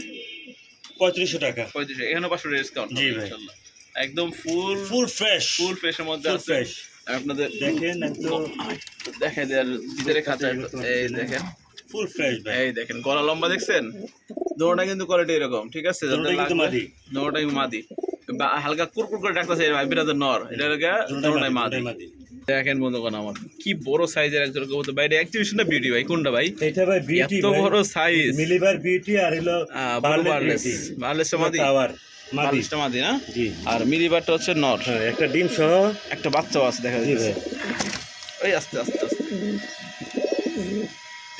3500 টাকা। 3500। এখানে 500 ডিসকাউন্ট। জি ভাই, ইনশাআল্লাহ একদম ফুল ফ্রেশের মধ্যে আছে। ফ্রেশ আমি আপনাদের দেখেন একদম দেখাই দেয়ার ভিতরে খাঁচা, এই দেখেন ফুল ফ্রেশ ভাই। এই দেখেন গলা লম্বা দেখছেন, দুটোটা কিন্তু কোয়ালিটি এরকম, ঠিক আছে? দুটোটাই কিন্তু মাদি। দুটোটাই মাদি, হালকা কুরকুর করে ডাকতেছে ভাই, বিরাদের নর, এটা দুটোটাই মাদি। দেখেন বন্ধুগণ আমার কি বড় সাইজের একজন কবুতর ভাই। এটা এক্সিবিশন না বিউটি ভাই? কোনটা ভাই? এটা ভাই বিউটি এত বড় সাইজ। মিলিবার বিউটি আর হলো বারলেস মাদি। টাওয়ার মাদি। বারলেসটা মাদি না? জি। আর মিলিবারটা হচ্ছে নর। হ্যাঁ, একটা ডিম সহ একটা বাচ্চাও আছে দেখা জি যাচ্ছে। ভাই। ওই আস্তে আস্তে আস্তে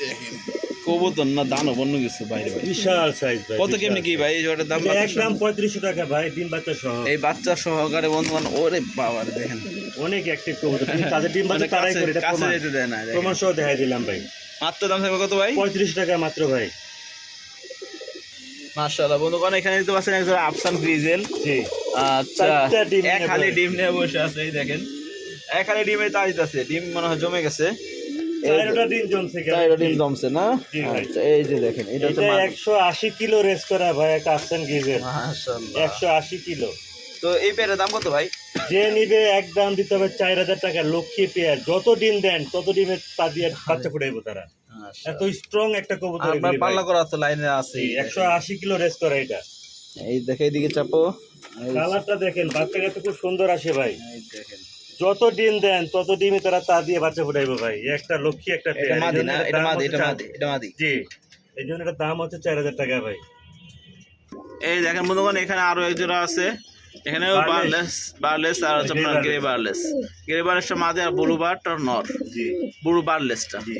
দেখেন কবুতর না দানব অন্য কিছু বাইরে ভাই। বিশাল সাইজ ভাই। কত কেমনি কি ভাই এই জোড়াটার দাম? একদম 3500 টাকা ভাই, ডিম বাচ্চা সহ। এই বাচ্চা সহকারে বন্ধুগণ, ওরে বাবা রে দেখেন অনেক অ্যাক্টিভ কবুতর, কিন্তু তাদের ডিম বাচ্চা তারাই করে, এটা কাছে যেতে দেয় না। প্রমাণ সহ দেখাই দিলাম ভাই। মাত্র দাম থাকবে কত ভাই? 35 টাকা মাত্র ভাই। মাশাআল্লাহ বন্ধুগণ এখানে দেখতে পাচ্ছেন একজন আফসান গ্রিজেল। জি। আচ্ছা, চারটা ডিম এক খালি ডিম নিয়ে বসে আছে, এই দেখেন এক খালি ডিমে তাড়িতেছে, ডিম মনে হয় জমে গেছে। চারটা ডিম জমছে কেন? চারটা ডিম জমছে না? জি ভাই। আচ্ছা, এই যে দেখেন এটা তো 180 কিলো রেস করা ভাই, একটা আফসান গ্রিজেল। মাশাআল্লাহ 180 কিলো। তো এই পেয়ারের দাম কত ভাই? যে নিবে একদম দিতে হবে 4000 টাকা। লক্ষ্মী পেয়ার, যত ডিম দেন তত ডিমের তা দিয়ে বাচ্চা ফুটাইবো তারা। এত স্ট্রং একটা কবুতর। আপনার পাল্লা করা আছে, লাইনে আছে। 180 কিলো রেস করা এটা। এই দেখে এদিকে চাপো, কালারটা দেখেন, বাচ্চাটা তো খুব সুন্দর আসে ভাই। এই দেখেন যত ডিম দেন তত ডিমে তারা তা দিয়ে বাচ্চা ফুটাইবো ভাই। একটা লক্ষ্মী একটা এটা পেয়ার। মাদি না? এটা মাদি, এটা মাদি, এটা মাদি। জি, এই জন্য এটার দাম হচ্ছে 4000 টাকা ভাই। এই দেখেন বন্ধুগণ এখানে আরো এক জোড়া আছে, এখানেও বারলেস আর হচ্ছে আপনার গ্রে বারলেসটা মাদি, আর ব্লু বার্ড আর নর। জি, ব্লু বারলেসটা। জি।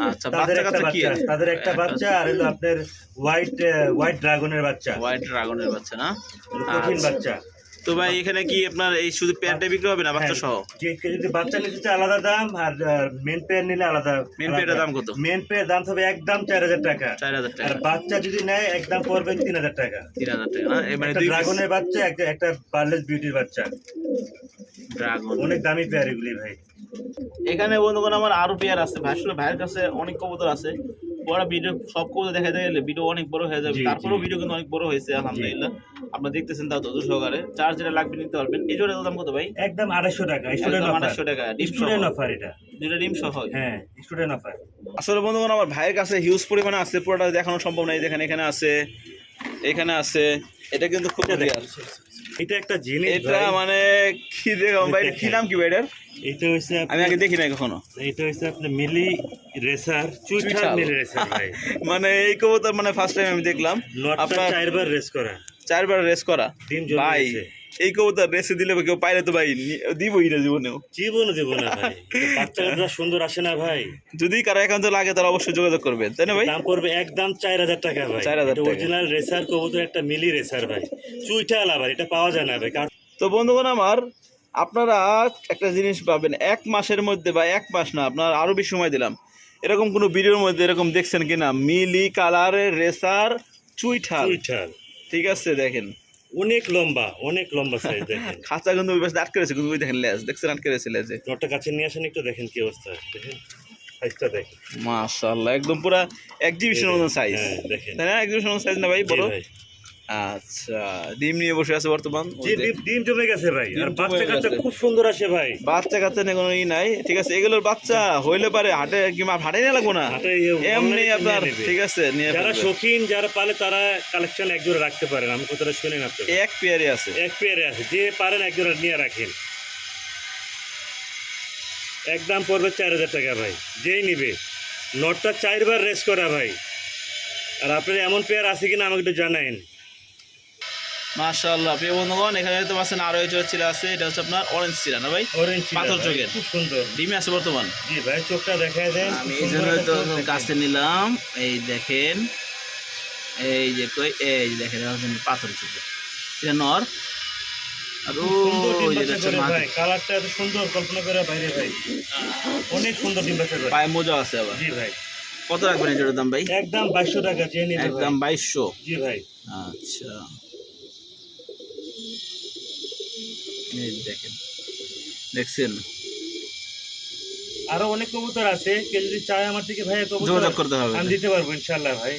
আচ্ছা, বাচ্চা কাচ্চা কি আছে? তাদের একটা বাচ্চা, আর হলো আপনার হোয়াইট ড্রাগনের বাচ্চা। হোয়াইট ড্রাগনের বাচ্চা না? কঠিন বাচ্চা। তো ভাই এখানে কি আপনার এই শুধু পেয়ারটা বিক্রি হবে না বাচ্চা সহ? যদি বাচ্চা নিতে চায় আলাদা দাম, আর মেন পেয়ার নিলে আলাদা। মেন পেয়ারের দাম কত? মেন পেয়ার দাম হবে একদম 4000 টাকা। 4000 আর টাকা। বাচ্চা যদি নেয় একদম পড়বে 3000 টাকা। 3000 টাকা না? মানে একটা দুই ড্রাগনের বাচ্চা, একটা বার্লেস বিউটির বাচ্চা, ড্রাগন। অনেক দামি পেয়ার এগুলি ভাই। এখানে বন্ধুগণ আমার আরো পেয়ার আছে ভাই, আসলে ভাইয়ের কাছে অনেক কবুতর আছে। বড় ভিডিও সব কবুতর দেখাতে গেলে ভিডিও অনেক বড় হয়ে যাবে, জি, তারপরেও জি। ভিডিও কিন্তু অনেক বড় হয়েছে আলহামদুলিল্লাহ। আপনারা দেখতেছেন তাও ধৈর্য সহকারে, চার যেটা লাগবে নিতে পারবেন। এই জোড়ার দাম কত ভাই? একদম 250 টাকা, স্টুডেন্ট একদম অফার। 250 টাকা, ডিম সহ। স্টুডেন্ট অফার এটা। দুটো ডিম সহ। হ্যাঁ, স্টুডেন্ট অফার। আসলে বন্ধুগণ আমার ভাইয়ের কাছে হিউজ পরিমাণে আছে, পুরোটা দেখানো সম্ভব নাই। দেখেন এখানে আছে, এখানে আছে। এটা কিন্তু খুব রেয়ার। এটা একটা জিনিস এটা ভাই। মানে কি দেখো ভাই, এটা কি নাম কি ভাই এটার? এটা হচ্ছে আমি আগে দেখি নাই কখনো। এটা হচ্ছে আপনার মিলি রেসার, চুইঠাল চুইঠাল। মিলি রেসার ভাই। মানে এই কবুতর মানে ফার্স্ট টাইম আমি দেখলাম। নটটা আপনার 4 বার রেস করা, 4 বার রেস করা। ডিম জমে ভাই গেছে। এই কবুতর রেসে দিলে কেউ পাইলে তো ভাই দিবই না জীবনেও। জীবন দেব না ভাই। বাচ্চাটা সুন্দর আসে না ভাই। যদি কারো একান্ত লাগে তাহলে অবশ্যই যোগাযোগ করবেন, তাই না ভাই? দাম পড়বে একদম 4000 টাকা ভাই। 4000 টাকা। অরিজিনাল রেসার কবুতর, একটা মিলি রেসার ভাই, চুইঠাল। আবার এটা পাওয়া যায় না ভাই। তো বন্ধুগণ আমার, আপনারা একটা জিনিস পাবেন, 1 মাসের মধ্যে বা 1 মাস না, আপনার আরো বেশি সময় দিলাম, এরকম কোনো ভিডিওর মধ্যে এরকম দেখছেন কিনা মিলি কালারের রেসার চুইঠাল? চুইঠাল ঠিক আছে, দেখেন অনেক লম্বা, অনেক লম্বা সাইজ। দেখেন খাঁচা কিন্তু ওই পাশে আটকে রয়েছে, কিন্তু ওই দেখেন লেজ দেখছেন আটকে রয়েছে লেজে। নটটা কাছে নিয়ে আসেন একটু, দেখেন কি অবস্থা। দেখেন সাইজটা দেখেন, মাশাআল্লাহ, একদম পুরা এক্সিবিশনের মতো সাইজ। হ্যাঁ দেখেন। তাই না? এক্সিবিশনের সাইজ না ভাই, জি বড়? ভাই। আচ্ছা, ডিম নিয়ে বসে আছে বর্তমান। জি, ডিম জমে গেছে ভাই। ডিম আর জমে বাচ্চা কাচ্চা গেছে। খুব সুন্দর আসে ভাই। বাচ্চা কাচ্চা নিয়ে কোনো ই নাই, ঠিক আছে। এগুলোর বাচ্চা হইলে পারে হাটে কিংবা হাটে নিয়ে লাগবো না, হাটে এমনি online আপনার নিয়ে নেবে। ঠিক আছে নিয়ে যারা ফেলবে। শৌখিন, যারা পালে, তারা কালেকশন একজোড়া রাখতে পারেন। আমি কথাটা শুনে না, এক পেয়ারে আছে। এক পেয়ারে আছে, যে পারেন একজোড়া নিয়ে রাখেন। একদম পড়বে 4000 টাকা ভাই, যেই নিবে। নটটা 4 বার রেস করা ভাই। আর আপনার এমন পেয়ার আছে কিনা আমাকে একটু জানাইন। মাশাআল্লাহ, প্রিয় বন্ধুগণ এখানে তো পাচ্ছেন আরো এই চিলা আছে, এটা হচ্ছে আপনার অরেঞ্জ চিলা না ভাই? অরেঞ্জ পাথর চোখের। খুব সুন্দর। ডিমে আছে বর্তমান। জি ভাই, চোখটা দেখায় দেন। আমি এই জন্য তো কাছে নিলাম। এই দেখেন, এই যে কই, এই যে দেখেন পাথর চোখের, এটা নর। আর ওই যেটা হচ্ছে মাদি। ভাই কালারটা এত সুন্দর, কল্পনা করে বাইরে ভাই। অনেক সুন্দর ডিম বাচ্চা করে। পায়ে মোজা আছে আবার। জি ভাই। কত রাখবেন এটার দাম ভাই? একদম 2200 টাকা, চেয়ে নিবে ভাই। একদম 2200। জি ভাই। আচ্ছা, এই দেখেন, দেখছেন? আরো অনেক কবুতর আছে, কেউ যদি চায় আমার থেকে ভাই কবুতর যোগাযোগ করতে হবে। আমি দিতে পারবো ইনশাআল্লাহ ভাই।